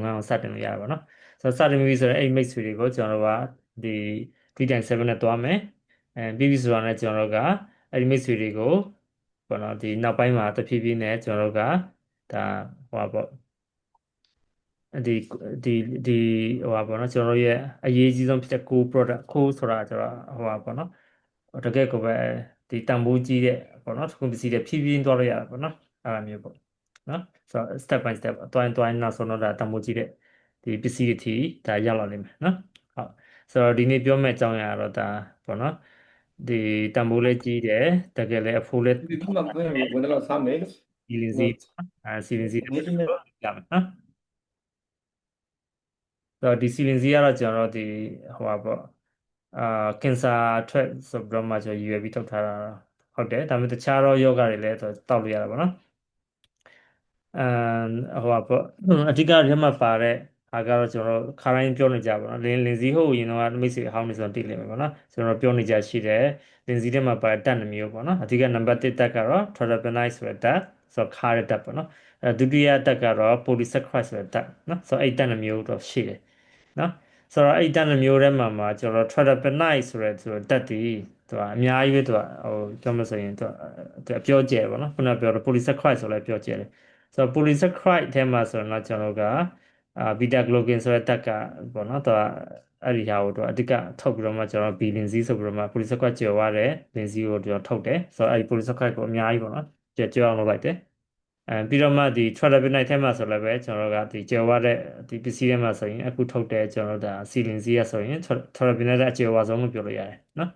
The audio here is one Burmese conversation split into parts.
ငန်းကိုစတင်လို့ရပါတော့။ဆိုတော့စတင်ပြီဆိုတော့အဲ့မိတ်ဆွေတွေကိုကျွန်တော်တို့ကဒီ3.7နဲ့သွားမယ်။ပြီးပြီဆိုတော့လည်းကျွန်တော်တို့ကအဲ့ဒီမိတ်ဆွေတွေကိုပေါ့နော်ဒီနောက်ပိုင်းမှာတဖြည်းဖြည်းနဲ့ကျွန်တော်တို့ကဒါဟိုပါပေါ့ဒီဒီဒီဟိုပါပေါ့နော်ကျွန်တော်တို့ရဲ့အရေးကြီးဆုံးဖြစ်တဲ့ core product core ဆိုတာကျွန်တော်ဟိုပါပေါ့နော်တကယ်ကိုပဲဒီတန်ဖိုးကြီးတဲ့ပေါ့နော်ထုံးပစ္စည်းတွေဖြည်းဖြည်းသွားလို့ရတာပေါ့နော်အဲ့လိုမျိုးပေါ့နော်ဆိုတော့ step by step အတိုင်းတိုင်းနောက်ဆုံးတော့ဒါတန်ဖိုးကြီးတဲ့ဒီပစ္စည်းတွေထိဒါရောက်လာလိမ့်မယ်နော်ဟုတ်ဆိုတော့ဒီနေ့ပြောမယ့်အကြောင်းအရာတော့ဒါပေါ့နော်ဒီတန်ဖိုးလေးကြီးတယ်တကယ်လည်းအဖိုးလေးဒီမှာဘယ်ဝင်တော့ဆမ်းမယ်စီလင်စီစီလင်စီတွေပြမယ်နော်တော့ဒီစီလင်စီကတော့ကျွန်တော်တို့ဒီဟိုပါပေါ့အာကင်ဆာထွက်ဆိုပြီးတော့မှကျွန်တော်ရည်ရွယ်ပြီးထုတ်ထားတာဟုတ်တယ်ဒါပေမဲ့တခြားသောယောဂတွေလည်းတောက်လို့ရတာပေါ့နော်အမ်ဟိုပါပေါ့အဓိကထဲမှာပါတဲ့အားကတော့ကျွန်တော်တို့ခါတိုင်းပြောနေကြပါတော့လင်စီဟုတ်ရင်တော့မိတ်ဆွေအဟောင်းနေဆိုတော့သိလိမ့်မယ်ပေါ့နော်ကျွန်တော်ပြောနေကြရှိတယ်လင်စီထဲမှာပါတဲ့ဓာတ်နှမျိုးပေါ့နော်အဓိကနံပါတ်1ဓာတ်ကတော့ tryptophan ဆိုတဲ့ဓာတ်ဆိုတော့ခါတဲ့ဓာတ်ပေါ့နော်ဒုတိယဓာတ်ကတော့ polysaccharide ဆိုတဲ့ဓာတ်နော်ဆိုတော့အဲ့ဓာတ်နှမျိုးတော့ရှိတယ်နော်ဆိုတော့အဲ့ဓာတ်နှမျိုးထဲမှာကျွန်တော် tryptophan ဆိုတဲ့ဓာတ်ဒီသူကအများကြီးပဲသူကဟိုပြောမဆိုရင်သူအပြောကျယ်ပေါ့နော်ခုနကပြောတော့ polysaccharide ဆိုလည်းပြောကျယ်တယ်ဆိုတော့ polysaccharide ထဲမှာဆိုတော့ကျွန်တော်ကbeta glucan ဆိုတဲ့ဓာတ်ကပေါ့နော်သူကအဲ့ဒီဟာကိုသူအဓိကထုတ်ပြီးတော့မှကျွန်တော် B လင်ဇီးဆိုပြီးတော့မှ polysaccharide ကျော်သွားတယ်လင်ဇီးကိုကျွန်တော်ထုတ်တယ်ဆိုတော့အဲ့ဒီ polysaccharide ကိုအများကြီးပေါ့နော်ကျော်အောင်လုပ်လိုက်တယ်ပြီးတော့မှဒီ tryptophan ထဲမှာဆိုလည်းပဲကျွန်တော်တို့ကဒီကျော်ဝတဲ့ဒီပစ္စည်းထဲမှာဆိုရင်အခုထုတ်တဲ့ကျွန်တော်တို့ဒါစီလင်စီရဆိုရင် tryptophan ရဲ့အကျော်ဝဆုံးလို့ပြောလို့ရတယ်နော်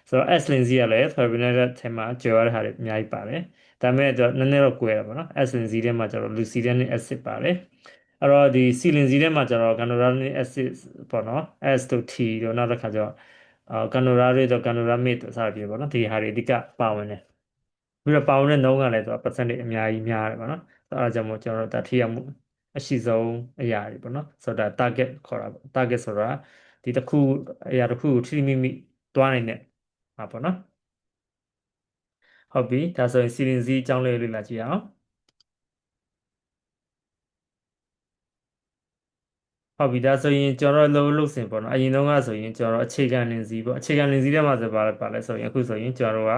ဆိုတော့ S လင်စီရလည်း tryptophan ရဲ့ထဲမှာကျော်ရတဲ့ဟာတွေအများကြီးပါတယ်ဒါပေမဲ့နည်းနည်းတော့ကွဲတာပေါ့နော် S လင်စီထဲမှာကျွန်တော် lucinic acid ပါတယ်အဲ့တော့ဒီစီလင်စီထဲမှာကျွန်တော် canuranic acid ပေါ့နော် S တို့ T တို့နောက်တစ်ခါကျတော့canurate တို့ canuramic တို့စသဖြင့်ပေါ့နော်ဒီဟာတွေအဓိကပါဝင်တယ်ပြီးတော့ပါဝင်တဲ့နှုန်းကလည်းသူက percentage အများကြီးများတယ်ပေါ့နော်အဲဒါကြောင့်မို့ကျွန်တော်တို့ဒါထိရောက်မှုအရှိဆုံးအရာတွေပေါ့နော်ဆိုတော့ဒါ target ခေါ်တာပေါ့ target ဆိုတာဒီတစ်ခုအရာတစ်ခုကိုထိထိမိမိသွားနိုင်တဲ့ဟာပေါ့နော်ဟုတ်ပြီဒါဆိုရင်စီရင်စီအကြောင်းလေးလေ့လာကြည့်အောင်ဟုတ်ပြီဒါဆိုရင်ကျွန်တော်တို့လုပ်စင်ပေါ့နော်အရင်တုန်းကဆိုရင်ကျွန်တော်တို့အခြေခံလင်စီပေါ့အခြေခံလင်စီထဲမှာဆိုပါလဲဆိုရင်အခုဆိုရင်ကျွန်တော်တို့က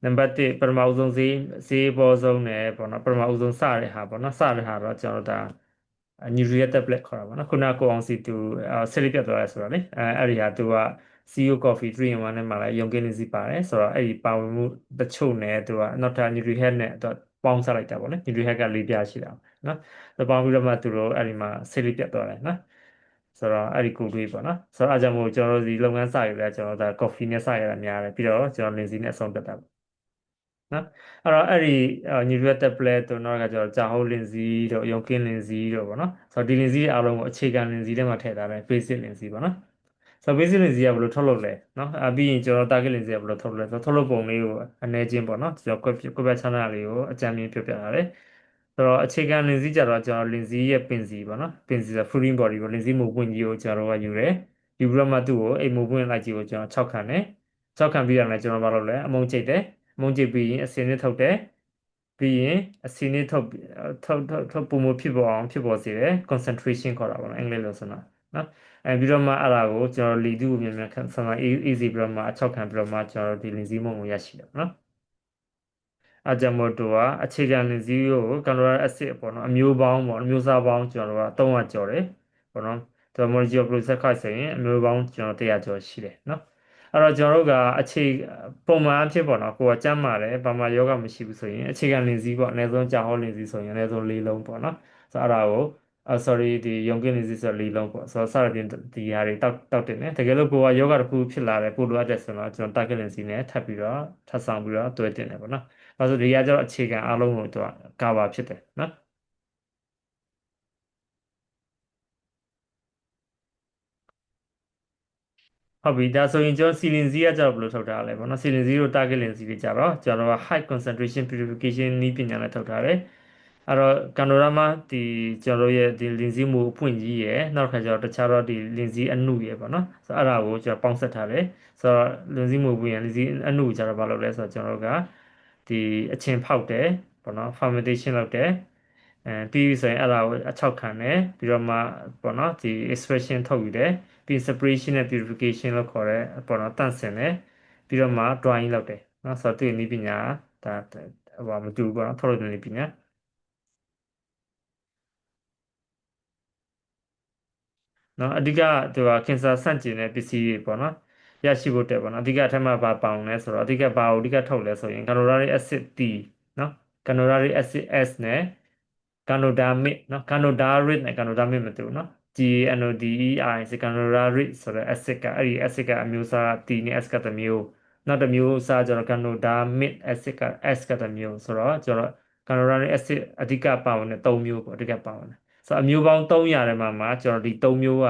နံပါတ်1ပထမအဦးဆုံးဈေးပေါ်ဆုံးနဲ့ပေါ့နော်ပထမအဦးဆုံးစတဲ့ဟာပေါ့နော်စတဲ့ဟာတော့ကျွန်တော်တို့ဒါ nutrient tablet ခေါ်တာပေါ့နော်ခုနကကိုအောင်စီသူဆက်လက်ပြတ်သွားရဲဆိုတော့လေအဲ့ဒီဟာသူက CEO Coffee 3 in 1နဲ့မှာလည်းယုံကင်းနေစီပါတယ်ဆိုတော့အဲ့ဒီပါဝင်မှုတချို့နဲ့သူကနောက်ထပ် nutrient နဲ့သူပေါင်းစားလိုက်တာပေါ့နော် nutrient က4ပြားရှိတာနော်ပေါင်းပြီးတော့မှသူတို့အဲ့ဒီမှာဆက်လက်ပြတ်သွားတယ်နော်ဆိုတော့အဲ့ဒီကိုတွေးပေါ့နော်ဆိုတော့အားကြောင့်မို့ကျွန်တော်တို့ဒီလုပ်ငန်းစရလဲကျွန်တော်တို့ဒါ coffee နဲ့စရတာများတယ်ပြီးတော့ကျွန်တော် lazy နဲ့အဆုံးတက်တာပေါ့နော်အဲ့တော့အဲ့ဒီ nuclear tablet တို့နောက်ကကျတော့ကြာဟုတ်လင်ဇီတို့ယုံကင်းလင်ဇီတို့ပေါ့နော်ဆိုတော့ဒီလင်ဇီအားလုံးကိုအခြေခံလင်ဇီထဲမှာထည့်ထားတယ် basic လင်ဇီပေါ့နော်ဆိုတော့ basic လင်ဇီကဘယ်လိုထုတ်လုပ်လဲနော်ပြီးရင်ကျွန်တော် target လင်ဇီကဘယ်လိုထုတ်လုပ်လဲဆိုတော့ထုတ်လုပ်ပုံလေးကိုအနေချင်းပေါ့နော်ကျွန်တော်ကွက်ချမ်းသာလေးကိုအကြမ်းမြင်ပြပြထားတယ်ဆိုတော့အခြေခံလင်ဇီကြတော့ကျွန်တော်လင်ဇီရဲ့ပင်စီပေါ့နော်ပင်စီဆို fruiting body ပေါ့လင်ဇီမူပွင့်ကြီးကိုကျွန်တော်တို့ကယူတယ်ယူပြီးတော့မှသူ့ကိုအိမ်မူပွင့်လိုက်ကြီးကိုကျွန်တော်6ခန့်တယ်6ခန့်ပြီးရမယ်ကျွန်တော်ဘာလုပ်လဲအမုံကျိတ်တယ်အမုံကျိတ်ပြီးရင်အစင်းနဲ့ထုတ်တယ်ပြီးရင်အစင်းနဲ့ထုတ်ပုံမဖြစ်ပေါ်အောင်ဖြစ်ပေါ်စေတယ် concentration ခေါ်တာပေါ့နော်အင်္ဂလိပ်လိုဆိုတော့နော်ပြီးတော့မှအဲ့ဒါကိုကျွန်တော်လီဒူကိုမြန်မြန်ဆန်ဆန် easy ပြီးတော့မှအချောက်ခံပြီးတော့မှကျွန်တော်ဒီလင်ဇီမုံကိုရရှိတယ်နော်အဂျမိုတိုကအခြေခံလင်ဇီကိုကန်လိုရာအက်ဆစ်ပေါ့နော်အမျိုးပေါင်းပေါ့အမျိုးအစားပေါင်းကျွန်တော်တို့က300ကျော်တယ်ပေါ့နော်ဒါမိုဂျီယိုပရိုဆက်ခိုက်ဆိုရင်အမျိုးပေါင်းကျွန်တော်100ကျော်ရှိတယ်နော်အဲ့တော့ကျွန်တော်တို့ကပုံမှန်အဖြစ်ပေါ့နော်ကိုကကျန်းမာတယ်ဘာမှယောဂမရှိဘူးဆိုရင်အခြေခံလင်ဇီပေါ့အနည်းဆုံးကြာဟောလင်ဇီဆိုရင်အနည်းဆုံး၄လုံးပေါ့နော်ဆိုတော့အဲ့ဒါကိုsorry ဒီယုံကင်းလင်ဇီဆို၄လုံးပေါ့ဆိုတော့စရပြင်ဒီဟာတွေတောက်တင်တယ်တကယ်လို့ကိုကယောဂတစ်ခုဖြစ်လာတယ်ပို့လိုအပ်တယ်ဆိုတော့ကျွန်တော် target လင်ဇီနဲ့ထပ်ပြီးတော့ထပ်ဆောင်ပြီးတော့တွဲတင်တယ်ပေါ့နော်ဒါဆိုဒီကကျတော့အခြေခံအားလုံးကိုသူကကာဗာဖြစ်တယ်နော်ဟုတ်ပြီဒါဆိုရင်ကျွန်တော်စီလင်ဇီကကျတော့ဘယ်လိုထုတ်ထားလဲပေါ့နော်စီလင်ဇီတို့ target လင်ဇီတွေကျတော့ကျွန်တော်က high concentration purification နည်းပညာနဲ့ထုတ်ထားတယ်အဲ့တော့ကန်ဒိုရာမှာဒီကျွန်တော်တို့ရဲ့ဒီလင်ဇီမူအပွင့်ကြီးရယ်နောက်တစ်ခါကျတော့တခြားတော့ဒီလင်ဇီအနုရယ်ပေါ့နော်ဆိုတော့အဲ့ဒါကိုကျွန်တော်ပေါင်းစပ်ထားတယ်ဆိုတော့လင်ဇီမူပွင့်ရယ်လင်ဇီအနုကိုကျတော့ဘာလုပ်လဲဆိုတော့ကျွန်တော်တို့ကဒီအချင်းဖောက်တယ်ပေါ့နော် fermentation လုပ်တယ် ပြီးပြီဆိုရင်အဲ့ဒါကိုအချောက်ခံတယ်ပြီးတော့မှပေါ့နော်ဒီ expression ထုတ်ယူတယ်ပြီး separation နဲ့ purification လို့ခေါ်တဲ့ပေါ့နော်တန့်စင်တယ်ပြီးတော့မှ drawing လုပ်တယ်နော်ဆိုတော့သူ့ရဲ့နည်းပညာဒါဟိုမတူဘူးပေါ့နော်ထုတ်လုပ်တဲ့နည်းပညာနော်အဓိကသူကကင်ဆာဆန့်ကျင်တဲ့ပစ္စည်းတွေပေါ့နော်ရရှိဖို့တက်ပေါ့နော်အဓိကအထက်မှာဘာပေါင်လဲဆိုတော့အဓိကဘာကိုအဓိကထုတ်လဲဆိုရင် granularic acid T နော် granularic acid S နဲ့ ganodermate နော် ganoderate နဲ့ ganodermate မတူဘူးနော် GNODERIC granularic ဆိုတဲ့ acid ကအဲ့ဒီ acid ကအမျိုးအစား T နဲ့ S ကတစ်မျိုးနောက်တစ်မျိုးအစားကျတော့ ganodermate acid က S ကတစ်မျိုးဆိုတော့ကျတော့ granularic acid အဓိကပါဝင်တဲ့၃မျိုးပေါ့အဓိကပါဝင်တယ်ဆိုတော့အမျိုးပေါင်း300ထဲမှာကျွန်တော်ဒီ3မျိုးက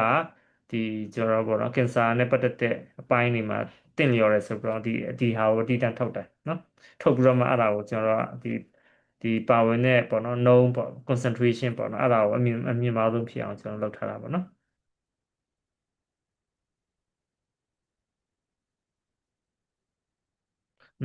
ဒီကျွန်တော်ပေါ့နော်ကင်ဆာနဲ့ပတ်သက်တဲ့အပိုင်းတွေမှာတင့်လျော်တယ်ဆိုပြီးတော့ဒီဟာကိုအတိအကျထုတ်တယ်နော်ထုတ်ပြီးတော့မှအဲ့ဒါကိုကျွန်တော်ကဒီပါဝင်တဲ့ပေါ့နော် known ပေါ့ concentration ပေါ့နော်အဲ့ဒါကိုအမြင့်မားဆုံးဖြစ်အောင်ကျွန်တော်လုပ်ထားတာပေါ့နော်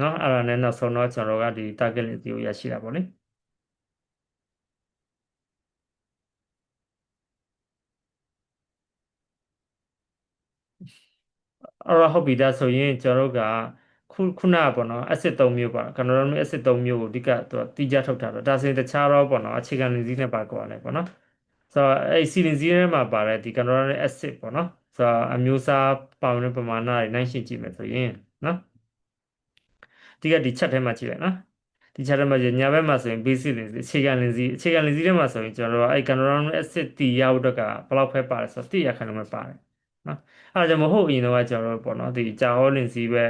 နော်အဲ့ဒါနဲ့နောက်ဆုံးတော့ကျွန်တော်ကဒီ target list ကိုရရှိတာပေါ့လေအဲ့တော့ဟုတ်ပြီဒါဆိုရင်ကျွန်တော်တို့ကခုနကပေါ့နော် acid 3မျိုးပေါ့ cannabinoid acid 3မျိုးကိုအဓိကသူကတိကျထုတ်ထားတော့ဒါဆိုရင်တခြားတော့ပေါ့နော်အခြေခံရင်းနှီးနဲ့ပါကွာလဲပေါ့နော်ဆိုတော့အဲ့စီလင်စီထဲမှာပါတဲ့ဒီ cannabinoid acid ပေါ့နော်ဆိုတော့အမျိုးအစားပါဝင်တဲ့ပမာဏတွေနှိုင်းယှဉ်ကြည့်မယ်ဆိုရင်နော်ဒီကဒီချက်ထဲမှာကြည့်လိုက်နော်ဒီချက်ထဲမှာကြည့်ညာဘက်မှာဆိုရင် basic လင်စီအခြေခံလင်စီထဲမှာဆိုရင်ကျွန်တော်တို့ကအဲ့ cannabinoid acid တီရဖို့အတွက်ကဘယ်လောက်ပဲပါတယ်ဆိုတော့100%ပဲပါတယ်နော်အဲ့ဒါကြောင့်မဟုတ်ရင်တော့ကျွန်တော်တို့ပေါ့နော်ဒီကြာဟောလင်စီပ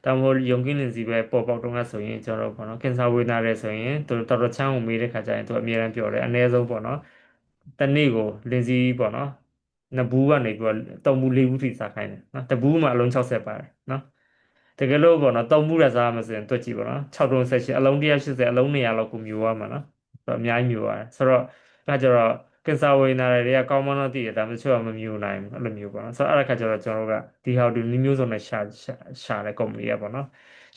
ဲဒါမှမဟုတ်ယုံကင်းလင်စီပဲပေါ်ပေါက်တော့ကဆိုရင်ကျွန်တော်တို့ပေါ့နော်ကင်ဆာဝေဒနာတွေဆိုရင်သူတော်တော်ချမ်းကိုမေးတဲ့ခါကျရင်သူအမြဲတမ်းပြောတယ်အနည်းဆုံးပေါ့နော်တစ်နေ့ကိုလင်စီပေါ့နော်နှစ်ဘူးကနေပြီးတော့သုံးဘူးလေးဘူးထိစားခိုင်းတယ်နော်တစ်ဘူးမှအလုံး60ပါတယ်နော်တကယ်လို့ပေါ့နော်သုံးဘူးရစားမှဆိုရင်တွက်ကြည့်ပေါ့နော်6တုံးဆက်ရှင်အလုံး180အလုံး200လောက်ကိုမြူရမှာနော်ဆိုတော့အများကြီးမြူရတယ်ဆိုတော့အဲကြတော့ကင်ဆာဝေဒနာတွေကကောင်းမွန်တော့တည်ရဒါပေမဲ့ချို့ကမမြူနိုင်ဘူးအဲ့လိုမျိုးပေါ့နော်ဆိုတော့အဲ့ဒါခါကျတော့ကျွန်တော်တို့ကဒီဟာဒီနည်းမျိုးစုံနဲ့ရှာတဲ့ကုမ္ပဏီကပေါ့နော်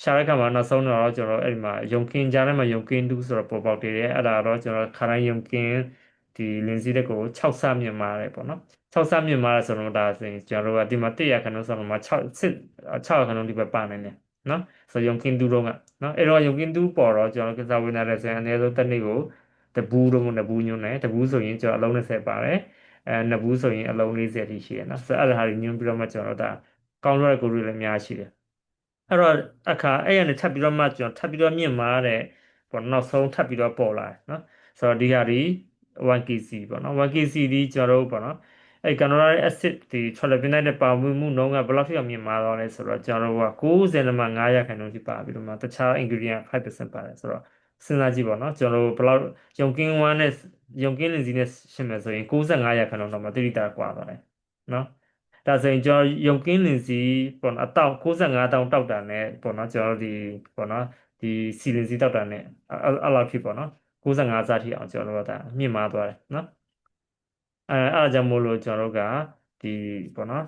ရှာတဲ့ခါမှာနောက်ဆုံးတော့ကျွန်တော်တို့အဲ့ဒီမှာယုံကင်းကြားထဲမှာယုံကင်းတူးဆိုတော့ပေါ်ပေါက်တည်တယ်အဲ့ဒါတော့ကျွန်တော်ခါတိုင်းယုံကင်းဒီလင်းစီတဲ့ကို6ဆမြင်မာတယ်ပေါ့နော်6ဆမြင့်မားဆိုတော့ဒါဆိုရင်ကျွန်တော်တို့ကဒီမှာ100%ဆိုတော့မှာ6%ဒီပဲပါနေတယ်နော်ဆိုယုံကင်းတူတော့ကနော်အဲ့တော့ယုံကင်းတူပေါ်တော့ကျွန်တော်ကစားဝင်လာတဲ့ဆိုရင်အနည်းဆုံးတစ်နေ့ကိုတဘူးတော့နှစ်ဘူးညွှန်းတယ်တဘူးဆိုရင်ကျွန်တော်အလုံး20ပါတယ်နှစ်ဘူးဆိုရင်အလုံး40ထိရှိရနော်ဆိုတော့အဲ့ဒါဟာညွှန်းပြီးတော့မှကျွန်တော်တို့ဒါကောင်းတဲ့ကိုယ်တွေလည်းအများရှိတယ်အဲ့တော့အခါအဲ့ရနေထပ်ပြီးတော့မှကျွန်တော်ထပ်ပြီးတော့မြင့်မားတဲ့ပေါ့နောက်ဆုံးထပ်ပြီးတော့ပေါ်လာတယ်နော်ဆိုတော့ဒီဟာဒီ 1kc ပေါ့နော် 1kc ဒီကျွန်တော်တို့ပေါ့နော်အဲ့ cannabinoid acid ဒီ tryptophan နဲ့ပါဝင်မှုနှုန်းကဘယ်လောက်ထိအောင်မြင့်မားသွားလဲဆိုတော့ကျွန်တော်တို့က90.5%ထိပါပြီးတော့မှတခြား ingredient 5%ပါတယ်ဆိုတော့စဉ်းစားကြည့်ပေါ့နော်ကျွန်တော်တို့ဘယ်လောက်ယုံကင်း1နဲ့ယုံကင်းလင်စီနဲ့ရှင်းမယ်ဆိုရင်95%တော့မှတိတိကျကျကွာသွားတယ်နော်ဒါဆိုရင်ကျွန်တော်ယုံကင်းလင်စီပေါ့နော်အတောက်65တောင်တောက်တာနဲ့ပေါ့နော်ကျွန်တော်တို့ဒီပေါ့နော်ဒီစီလင်စီတောက်တာနဲ့အဲ့လောက်ဖြစ်ပေါ့နော်95စထိအောင်ကျွန်တော်တို့ကဒါမြင့်မားသွားတယ်နော်အဲ့ဒါကြောင့်မို့လို့ကျွန်တော်တို့ကဒီပေါ့နော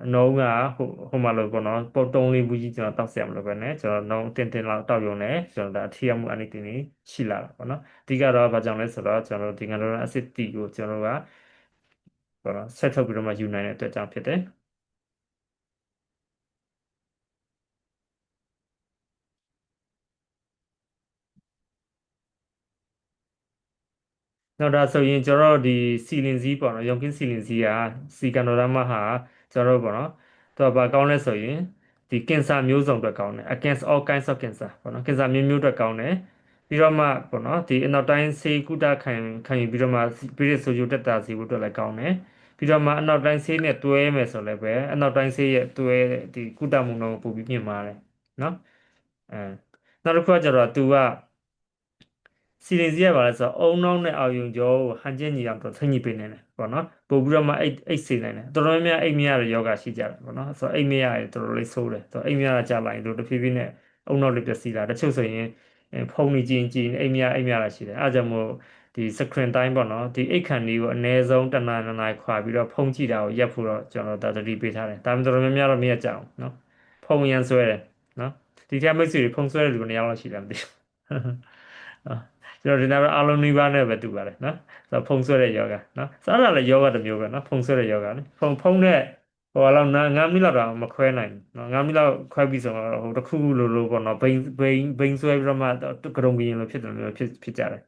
်အနှုံးကဟိုမှာလို့ပေါ့နော်ပုတ်တုံးလေးဘူးကြီးကျွန်တော်တောက်ဆရာမလို့ပဲねကျွန်တော်နှုံးတင်လောက်တောက်ရုံနဲ့ကျွန်တော်ဒါထိရောက်မှုအနေတင်ကြီးရှိလာတာပေါ့နော်အဓိကတော့ဘာကြောင့်လဲဆိုတော့ကျွန်တော်တို့ဒီငါတို့ acid T ကိုကျွန်တော်တို့ကပေါ့နော်ဆက်ထုတ်ပြီးတော့မှယူနိုင်တဲ့အတွက်ကြောင့်ဖြစ်တယ်နောက်ဒါဆိုရင်ကျွန်တော်တို့ဒီစီလင်စီးပေါ့နော်ယုံကင်းစီလင်စီးကစီကန်ဒိုရာမဟာကျွန်တော်တို့ပေါ့နော်သူကဘာကောင်းလဲဆိုရင်ဒီကင်ဆာမျိုးစုံအတွက်ကောင်းတယ် against all kinds of cancer ပေါ့နော်ကင်ဆာမျိုးမျိုးအတွက်ကောင်းတယ်ပြီးတော့မှပေါ့နော်ဒီအနောက်တိုင်းဆေးကုသခံယူပြီးတော့မှပြီးတဲ့ဆိုဂျိုတက်တာစီဖို့အတွက်လည်းကောင်းတယ်ပြီးတော့မှအနောက်တိုင်းဆေးနဲ့တွဲမယ်ဆိုလည်းပဲအနောက်တိုင်းဆေးရဲ့တွဲဒီကုသမှုနှုန်းပိုပြီးမြင့်မားတယ်နော်အဲနောက်တစ်ခုကကျတော့ तू ကစီရင်စီရပါလဲဆိုတော့အုံနောက်နဲ့အာရုံကြောကိုဟန်ချက်ညီအောင်တော့ထိညှိပေးနေတယ်ပေါ့နော်ပို့ပြီးတော့မှအိတ်စေနိုင်တယ်တော်တော်များများအိတ်မရတဲ့ယောဂရှိကြတယ်ပေါ့နော်ဆိုတော့အိတ်မရရင်တော်တော်လေးဆိုးတယ်ဆိုတော့အိတ်မရတာကြာလာရင်တို့တဖြည်းဖြည်းနဲ့အုံနောက်လေးပျက်စီးလာတချို့ဆိုရင်ဖုန်းနေကြည့်အိတ်မရတာရှိတယ်အဲဒါကြောင့်မို့ဒီ screen time ပေါ့နော်ဒီအိတ်ခန်လေးကိုအနည်းဆုံးတစ်နာရီနှစ်နာရီခွာပြီးတော့ဖုန်းကြည့်တာကိုရပ်ဖို့တော့ကျွန်တော်ဒါသတိပေးထားတယ်ဒါပေမဲ့တော်တော်များများတော့မရက်ကြအောင်နော်ဖုန်းရမ်းဆွဲတယ်နော်ဒီထက်မိတ်ဆွေတွေဖုန်းဆွဲတဲ့လူတွေ2ယောက်လောက်ရှိတယ်မသိဘူး ကျွန်တော်ဒီနေ့အားလုံးနှီးပါးနဲ့ပဲတူပါတယ်နော်ဆိုတော့ဖုံးဆွဲတဲ့ယောဂနော်ဆိုတော့အဲ့ဒါလည်းယောဂတစ်မျိုးပဲနော်ဖုံးဆွဲတဲ့ယောဂလေဖုံးတဲ့ဟိုလောက်9မိနစ်လောက်တော့မခွဲနိုင်ဘူးနော်9မိနစ်လောက်ခွဲပြီးဆိုတော့ဟိုတစ်ခုခုလိုပေါ့နော်ဘိန်းဆွဲပြီးတော့မှကရုံကရင်လိုဖြစ်တယ်လို့ဖြစ်ကြတယ်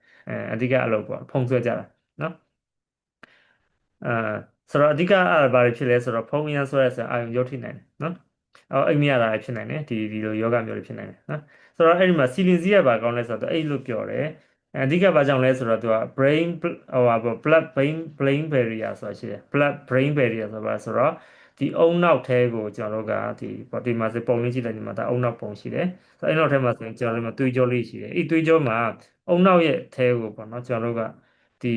အဓိကအလုပ်ပေါ့ဖုံးဆွဲကြတာနော်အဲဆိုတော့အဓိကအဲ့ဒါဘာတွေဖြစ်လဲဆိုတော့ဖုံးရမ်းဆွဲရဆိုအာယုံရုပ်ထိနိုင်တယ်နော်အိမ်မရတာဖြစ်နိုင်တယ်ဒီလိုယောဂမျိုးတွေဖြစ်နိုင်တယ်နော်ဆိုတော့အဲ့ဒီမှာစီလင်စီးရပါကောင်းလဲဆိုတော့အဲ့လိုပြောတယ်အဓိကဘာကြောင့်လဲဆိုတော့သူက brain ဟိုပါ blood brain barrier ဆိုတာရှိတယ် blood brain barrier ဆိုတာပါဆိုတော့ဒီအုံနောက်ထဲကိုကျွန်တော်တို့ကဒီမှာစပုံလေးကြည့်လိုက်ဒီမှာဒါအုံနောက်ပုံရှိတယ်ဆိုတော့အဲ့နောက်ထဲမှာဆိုရင်ကျွန်တော်တို့မှာသွေးကြောလေးရှိတယ်အဲ့သွေးကြောမှာအုံနောက်ရဲ့ထဲကိုပေါ့နော်ကျွန်တော်တို့ကဒီ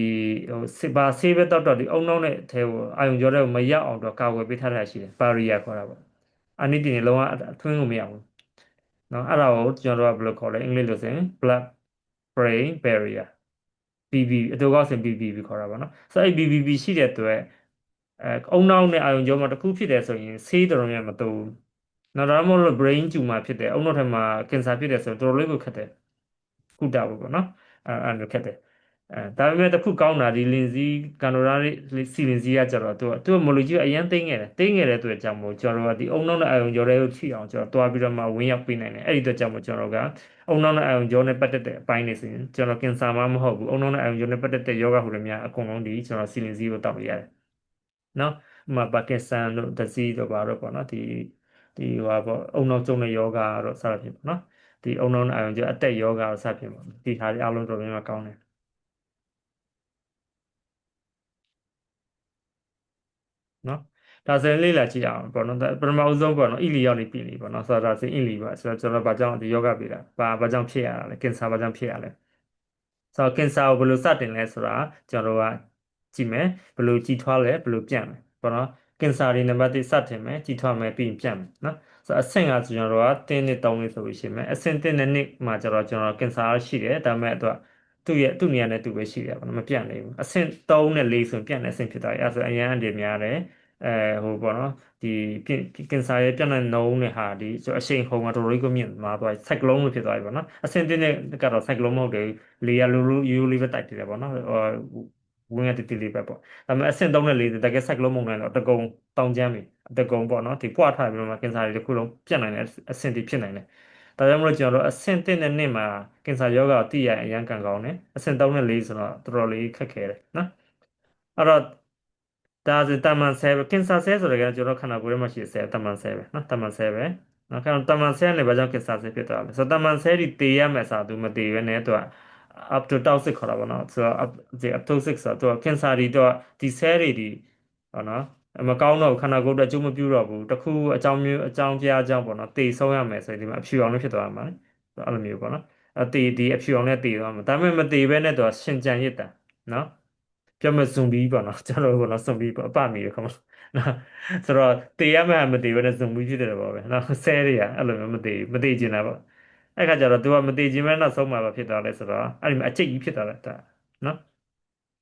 ဟိုစစ်ပါဆေးပဲတောက်ဒီအုံနောက်နဲ့ထဲကိုအာယုံကြောထဲကိုမရောက်အောင်တော့ကာကွယ်ပေးထားတာရှိတယ် barrier ခေါ်တာပေါ့အနိတိနေလုံးဝအထွင်းကိုမရဘူးနော်အဲ့ဒါကိုကျွန်တော်တို့ကဘယ်လိုခေါ်လဲအင်္ဂလိပ်လိုဆိုရင် blood brain barrier BB အတူကောက်စင် BBB ခေါ်တာပေါ့နော်ဆိုတော့အဲ့ BBB ရှိတဲ့အတွက်အုံနောက်နဲ့အာယုံကြောမှာတစ်ခုဖြစ်တယ်ဆိုရင်ဆေးတော်တော်များများမတူဘူးနော်ဒါမှမဟုတ် brain tumor ဖြစ်တယ်အုံနောက်ထဲမှာကင်ဆာဖြစ်တယ်ဆိုတော့တော်တော်လေးကိုခက်တယ်ကုတာဖို့ပေါ့နော်အဲ့လိုခက်တယ်ဒါပေမဲ့တစ်ခုကောင်းတာဒီလင်ဇီကန်နိုရာစီလင်ဇီကကြတော့သူကမိုလိုကြီးအရင်သိငယ်တယ်သိငယ်တဲ့အတွက်ကြောင့်မို့ကျွန်တော်တို့ကဒီအုံနောက်နဲ့အာယုံကြောတွေကိုထိအောင်ကျွန်တော်တွားပြီးတော့မှဝင်ရောက်ပေးနိုင်တယ်အဲ့ဒီအတွက်ကြောင့်မို့ကျွန်တော်တို့ကအုံနောက်နဲ့အာယုံကြောနဲ့ပတ်သက်တဲ့အပိုင်းတွေဆိုရင်ကျွန်တော်ကင်ဆာမှမဟုတ်ဘူးအုံနောက်နဲ့အာယုံကြောနဲ့ပတ်သက်တဲ့ယောဂဟူတွေများအကုန်လုံးဒီကျွန်တော်စီလင်ဇီကိုတောက်ရရတယ်နော်ဥပမာပါကစ္စတန်တို့ဒဇီတို့ဘာတို့ပေါ့နော်ဒီဟိုပါပေါ့အုံနောက်ကျုံတဲ့ယောဂတို့စသဖြင့်ပေါ့နော်ဒီအုံနောက်နဲ့အာယုံကြောအတက်ယောဂတို့စသဖြင့်ပေါ့ဒီဟာတွေအားလုံးတော်တော်များများကောင်းတယ်နော်ဒါဆိုရင်လေ့လာကြည့်အောင်ပေါ့နော်ဒါပထမဦးဆုံးပေါ့နော်အီလီရောက်နေပြီလီပေါ့နော်ဆိုတော့ဒါဆိုရင်အီလီပါဆိုတော့ကျွန်တော်ဘာကြောင့်ဒီယောဂပြီတာဘာကြောင့်ဖြစ်ရတာလဲကင်ဆာဘာကြောင့်ဖြစ်ရလဲဆိုတော့ကင်ဆာကိုဘယ်လိုစတင်လဲဆိုတာကျွန်တော်တို့ကကြည့်မယ်ဘယ်လိုကြီးထွားလဲဘယ်လိုပြန့်လဲပေါ့နော်ကင်ဆာတွေနံပါတ်1စတင်မယ်ကြီးထွားမယ်ပြီးရင်ပြန့်မယ်နော်ဆိုတော့အဆင့်ကကျွန်တော်တို့ကတင်းနှစ်3နှစ်ဆိုလို့ရှိရင်အဆင့်1နဲ့2မှာကျတော့ကျွန်တော်ကင်ဆာရှိတယ်ဒါပေမဲ့သူ့နေရာနဲ့သူပဲရှိတယ်ပေါ့နော်မပြန့်နိုင်ဘူးအဆင့်3နဲ့4ဆိုရင်ပြန့်တဲ့အဆင့်ဖြစ်သွားပြီအဲဆိုအရန်အန်ဒီများတယ်ဟိုပေါ့နော်ဒီကင်ဆာရဲ့ပြန့်တဲ့နှုန်းနဲ့ဟာဒီအရှိန်ဟုန်ကတော်တော်လေးကိုမြင့်မာသွားပြီစိုက်ကလုံးလို့ဖြစ်သွားပြီပေါ့နော်အဆင့်1နဲ့ကတော့စိုက်ကလုံးမဟုတ်တယ်လေယာလိုရိုးလေးပဲတိုက်တည်တယ်ပေါ့နော်ဝင်ရတည်တည်လေးပဲပေါ့ဒါပေမဲ့အဆင့်3နဲ့4တကယ်စိုက်ကလုံးမုန်တိုင်းတော့တကုံတောင်ကျမ်းပြီတကုံပေါ့နော်ဒီပွားထားပြီးတော့မှကင်ဆာတွေတစ်ခုလုံးပြန့်နိုင်တဲ့အဆင့်တွေဖြစ်နိုင်တယ်ဒါကြောင့်မလို့ကျွန်တော်တို့အဆင့်1နဲ့2မှာကင်ဆာရောဂါကိုသိရရင်အရန်ကန်ကောင်းတယ်အဆင့်3နဲ့4ဆိုတော့တော်တော်လေးခက်ခဲတယ်နော်အဲ့တော့ဒါဆိုတမန်ဆဲပဲကင်ဆာဆဲဆိုတော့ကျွန်တော်ခန္ဓာကိုယ်ထဲမှာရှိတဲ့ဆဲတမန်ဆဲပဲနော်တမန်ဆဲပဲနော်တမန်ဆဲနဲ့ဘာကြောင့်ကင်ဆာဆဲဖြစ်သွားလဲဆိုတော့တမန်ဆဲဒီတေးရမယ်ဆိုတော့သူမတေးပဲနဲ့သူက apoptotic ခေါ်တာပေါ့နော်ဆိုတော့ဒီ apoptotic ဆိုတော့သူကကင်ဆာဒီဆဲတွေဒီဟောနော်မကောင်းတော့ဘူးခန္ဓာကိုယ်အတွက်အကျိုးမပြုတော့ဘူးတခုအကြောင်းပြအကြောင်းပေါ့နော်တေဆုံးရမယ်ဆိုရင်ဒီမှာအဖြူအောင်လေးဖြစ်သွားမှာလေအဲ့လိုမျိုးပေါ့နော်ဒီအဖြူအောင်နဲ့တေသွားမှာဒါပေမဲ့မတေဘဲနဲ့သူကရှင်ကြံရစ်တာနော်ပြောမယ်ဇွန်ဘီပေါ့နော်ကျွန်တော်တို့ပေါ့နော်ဇွန်ဘီပေါ့အပမီရခမနော်ဆိုတော့တေရမှမတေဘဲနဲ့ဇွန်ဘီဖြစ်တယ်ပေါ့ပဲနော်ဆဲတွေကအဲ့လိုမျိုးမတေကျင်တာပေါ့အဲ့ခါကျတော့ तू ကမတေကျင်မဲ့နောက်ဆုံးမှာဖြစ်သွားလဲဆိုတော့အဲ့ဒီမှာအကျိတ်ကြီးဖြစ်သွားတာနော်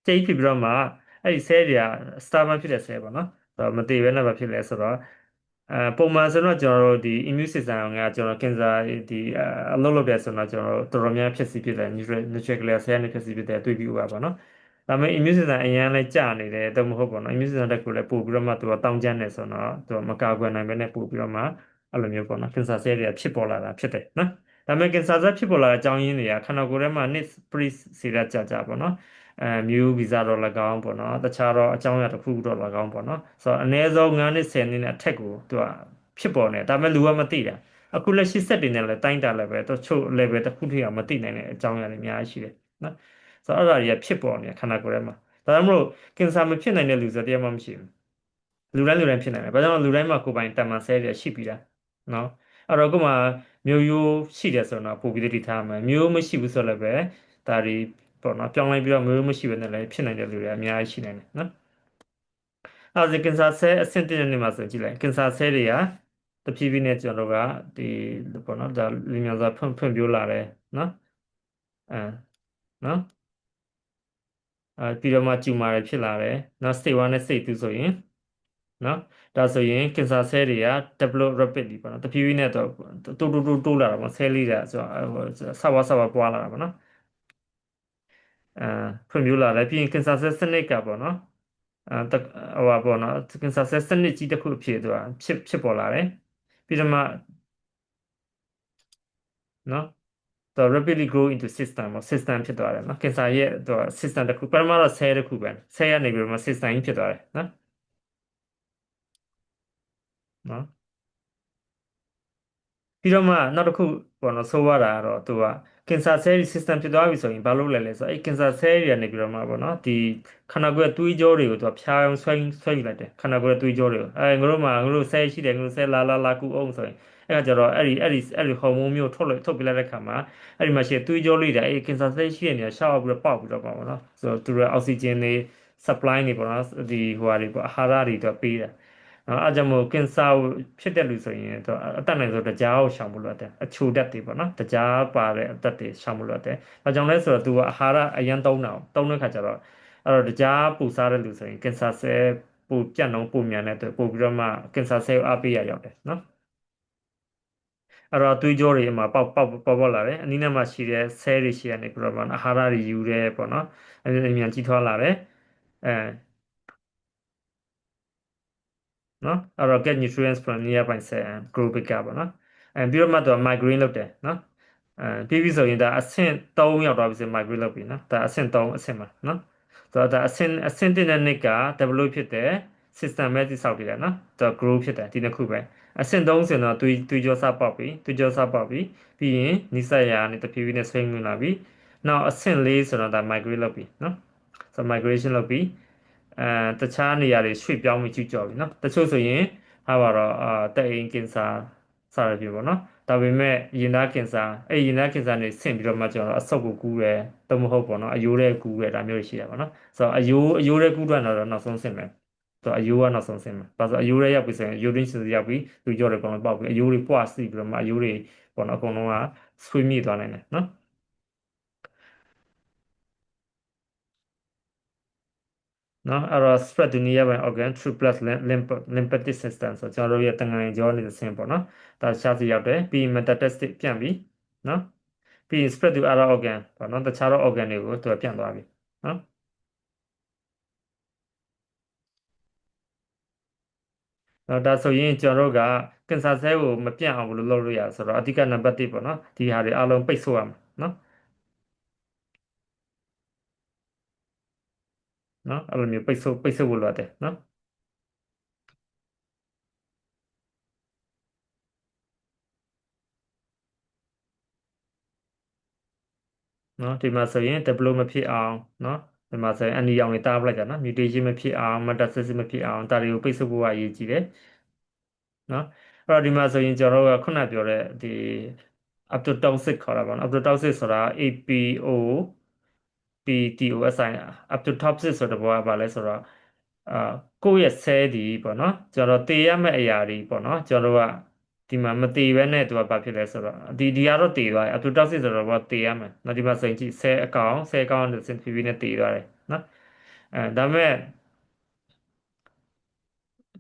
ကျိတ်ဖြစ်ပြီးတော့မှအဲ့ဒီဆဲတွေကစတာမန်ဖြစ်တဲ့ဆဲပေါ့နော်ဆိုတော့မတေဘဲနဲ့ဘာဖြစ်လဲဆိုတော့ပုံမှန်ဆိုတော့ကျွန်တော်တို့ဒီ immune system ကကျွန်တော်ကင်ဆာဒီအလုပ်လုပ်တယ်ဆိုတော့ကျွန်တော်တို့တော်တော်များဖြစ်စီဖြစ်တယ် nuclear cell နဲ့ဖြစ်စီဖြစ်တယ်တွေ့ပြီးဥပါပါနော်ဒါပေမဲ့ immune system အရင်လည်းကြာနေတယ်တော့မဟုတ်ပါဘူး immune system တက်ကိုလည်းပို့ပြီးတော့မှသူကတောင်းကျမ်းနေဆိုတော့သူကမကာကွယ်နိုင်ဘဲနဲ့ပို့ပြီးတော့မှအဲ့လိုမျိုးပေါ့နော်ကင်ဆာဆဲတွေကဖြစ်ပေါ်လာတာဖြစ်တယ်နော်ဒါပေမဲ့ကင်ဆာဆဲဖြစ်ပေါ်လာတဲ့အကြောင်းရင်းတွေကခန္ဓာကိုယ်ထဲမှာ NIS priest စီရကြပေါ့နော်မျိုးဗီဇတော့၎င်းပေါ့နော်တခြားတော့အကြောင်းအရာတစ်ခုတော့၎င်းပေါ့နော်ဆိုတော့အနည်းဆုံး9နှစ်10နှစ်နဲ့အထက်ကိုသူကဖြစ်ပေါ်နေဒါပေမဲ့လူကမသိတာအခုလက်ရှိ set တွေနဲ့လည်းတိုင်းတာလည်းပဲတချို့ level တစ်ခုထိအောင်မသိနိုင်တဲ့အကြောင်းအရာတွေအများကြီးရှိတယ်နော်ဆိုတော့အဲ့ဒါတွေကဖြစ်ပေါ်နေခန္ဓာကိုယ်ထဲမှာဒါကြောင့်မလို့ကင်ဆာမဖြစ်နိုင်တဲ့လူဆိုတရားမှမရှိဘူးလူတိုင်းဖြစ်နိုင်တယ်ဘာကြောင့်လဲလူတိုင်းမှာကိုယ်ပိုင်တမန်ဆဲတွေရှိပြီးတာနော်အဲ့တော့ကိုယ်မှာမျိုးရိုးရှိတယ်ဆိုတော့ပို့ပြီးတည်ထားမယ်မျိုးမရှိဘူးဆိုလည်းပဲဒါတွေပေါ့နော်ပြောင်းလဲပြီးတော့မျိုးရိုးမရှိဘဲနဲ့လည်းဖြစ်နိုင်တဲ့လူတွေအများကြီးရှိနိုင်တယ်နော်အဲ့ဒါကင်ဆာဆဲအဆင့်တစ်နေမှာဆိုကြည့်လိုက်ကင်ဆာဆဲတွေကတဖြည်းဖြည်းနဲ့ကျွန်တော်တို့ကဒီပေါ့နော်ဒါလင်းမြန်စွာဖွံ့ဖြိုးလာတယ်နော်အဲနော်ပြီးတော့မှကျူမာတွေဖြစ်လာတယ်နော် stage 1နဲ့ stage 2ဆိုရင်နော်ဒါဆိုရင်ကင်ဆာဆဲတွေက develop rapidly ပေါ့နော်တဖြည်းဖြည်းနဲ့တော့တိုးလာတာပေါ့ဆဲလေးတွေဆိုတော့ဆဝပွားလာတာပေါ့နော် အဲဖွံ့ဖြိုးလာတယ်ပြီးရင်ကင်ဆာဆဲစနစ်ကပေါ့နော်ဟိုပါပေါ့နော်ကင်ဆာဆဲစနစ်ကြီးတစ်ခုအဖြစ်သူကဖြစ်ပေါ်လာတယ်ပြီးတော့မှနော်သူ rapidly grow into system ပေါ့ system ဖြစ်သွားတယ်နော်ကင်ဆာရဲ့သူက system တစ်ခုပထမတော့ cell တစ်ခုပဲ cell ကနေပြီးတော့မှ system ကြီးဖြစ်သွားတယ်နော် ပြီးတော့မှနောက်တစ်ခုပေါ့နော်ဆိုးရတာကတော့သူကကင်ဆာဆဲ system ဖြစ်သွားပြီဆိုရင်ဘာလုပ်လဲလဲဆိုတော့အဲ့ကင်ဆာဆဲတွေကနေပြီးတော့မှပေါ့နော်ဒီခန္ဓာကိုယ်သွေးကြောတွေကိုသူကဖျားအောင်ဆွဲယူလိုက်တယ်ခန္ဓာကိုယ်သွေးကြောတွေကိုငါတို့ဆဲရှိတယ်ငါတို့ဆဲလာကူအောင်ဆိုရင်အဲ့ကကြတော့အဲ့ဒီဟော်မုန်းမျိုးထုတ်ပြလိုက်တဲ့ခါမှာအဲ့ဒီမှာရှိတဲ့သွေးကြောလေးတွေအဲ့ကင်ဆာဆဲရှိတဲ့နေရာရှောက်ပြီးတော့ပေါက်ပြီးတော့ပေါ့နော်ဆိုတော့သူတို့အောက်ဆီဂျင်တွေ supply တွေပေါ့နော်ဒီဟိုဟာတွေပေါ့အာဟာရတွေတော့ပေးတယ်အားကြောင့်မို့ကင်ဆာကိုဖြစ်တဲ့လူဆိုရင်တော့အတက်နိုင်ဆိုတကြားကိုရှောင်ဖို့လိုတယ်အချိုတက်တွေပေါ့နော်တကြားပါတဲ့အတက်တွေရှောင်ဖို့လိုတယ်။ဘာကြောင့်လဲဆိုတော့သူကအာဟာရအရင်သုံးတဲ့ခါကျတော့အဲ့တော့တကြားပူစားတဲ့လူဆိုရင်ကင်ဆာဆဲပူပြတ်နှုန်းပူမြန်တဲ့အတွက်ပို့ပြီးတော့မှကင်ဆာဆဲကိုအားပေးရရောက်တယ်နော်။အဲ့တော့သွေးကြောတွေမှာပေါက်လာတယ်အနည်းနဲ့မှရှိတဲ့ဆဲတွေရှိရနေပြီးတော့မှအာဟာရတွေယူတယ်ပေါ့နော်။အဲ့ဒီအမြန်ကြီးထွားလာတယ်။နော်အဲ့တော့ get nutrients from nearby cell and grow bigger ပေါ့နော်ပြီးတော့မှသူက migraine လုပ်တယ်နော်ပြီးပြီဆိုရင်ဒါအဆင့် 3ရောက်သွားပြီဆို migraine လုပ်ပြီနော်ဒါအဆင့် 3အဆင့်မှာနော်ဆိုတော့ဒါအဆင့် 1နဲ့2က develop ဖြစ်တယ် system ပဲတိဆောက်တည်တယ်နော်သူက grow ဖြစ်တယ်ဒီနှစ်ခုပဲအဆင့် 3ဆိုရင်တော့သွေးကြောစပေါက်ပြီသွေးကြောစပေါက်ပြီပြီးရင်နိစ္စရာနဲ့တဖြည်းဖြည်းနဲ့ဆွေးငွေလာပြီနောက်အဆင့် 4ဆိုတော့ဒါ migrate လုပ်ပြီနော်ဆို migration လုပ်ပြီတခြားနေရာတွေရွှေ့ပြောင်းပြီးကျူးကျော်ပြီနော်တချို့ဆိုရင်ဟာပါတော့တက်အိမ်ကင်ဆာစရဖြစ်ပေါ့နော်ဒါပေမဲ့ရင်သားကင်ဆာရင်သားကင်ဆာနေဆင့်ပြီးတော့မှကျွန်တော်အဆုတ်ကိုကူးတယ်သို့မဟုတ်ပေါ့နော်အယိုးထဲကူးတယ်ဒါမျိုးတွေရှိတာပေါ့နော်ဆိုတော့အယိုးထဲကူးတော့နောက်ဆုံးဆင့်မယ်ဆိုတော့အယိုးကနောက်ဆုံးဆင့်မယ်ဘာလို့ဆိုအယိုးထဲရောက်ပြီဆိုရင်အယိုးရင်းစစ်ရောက်ပြီလူကြောတွေအကုန်လုံးပေါက်ပြီအယိုးတွေပွားစီပြီးတော့မှအယိုးတွေပေါ့နော်အကုန်လုံးကဆွေးမြေ့သွားနိုင်တယ်နော်နော်အဲ့တော့ spread to nearby organ through blood lymphatic system ဆိုတော့ကျွန်တော်တို့ရဲ့တန်ငန်ကြောနေတဲ့ဆင်းပေါ့နော်ဒါရှားစီရောက်တယ်ပြီးရင် metastatic ပြန့်ပြီနော်ပြီးရင် spread to other organ ပေါ့နော်တခြားသော organ တွေကိုသူကပြန့်သွားပြီနော်နော်ဒါဆိုရင်ကျွန်တော်တို့ကကင်ဆာဆဲကိုမပြန့်အောင်ဘယ်လိုလုပ်လို့ရဆိုတော့အဓိကနံပါတ်1ပေါ့နော်ဒီဟာတွေအားလုံးပိတ်ဆို့ရမှာနော်နော်အဲ့လိုမျိုးပိတ်ဆို့ဖို့လိုတယ်နော်နော်ဒီမှာဆိုရင် develop မဖြစ်အောင်နော်ဒီမှာဆိုရင်အနီရောင်တွေတားပလိုက်တာနော် mutation မဖြစ်အောင် metastasis မဖြစ်အောင်ဒါတွေကိုပိတ်ဆို့ဖို့ကအရေးကြီးတယ်နော်အဲ့တော့ဒီမှာဆိုရင်ကျွန်တော်တို့ကခုနပြောတဲ့ဒီ apoptosis ခေါ်တာပေါ့နော် apoptosis ဆိုတာ APO PTOSI apoptosis ဆိုတဲ့ဘောကဘာလဲဆိုတော့အာကိုယ့်ရဲ့ cell ဒီပေါ့နော်ကျွန်တော်တေးရမယ့်အရာတွေပေါ့နော်ကျွန်တော်တို့ကဒီမှာမတေးဘဲနဲ့သူကဘာဖြစ်လဲဆိုတော့ဒီကတော့တေးသွားတယ် apoptosis ဆိုတော့ဘောတေးရမယ်နော်ဒီမှာဆိုရင်ကြည့် cell အကောင်နဲ့ centrifuge နဲ့တေးသွားတယ်နော်ဒါပေမဲ့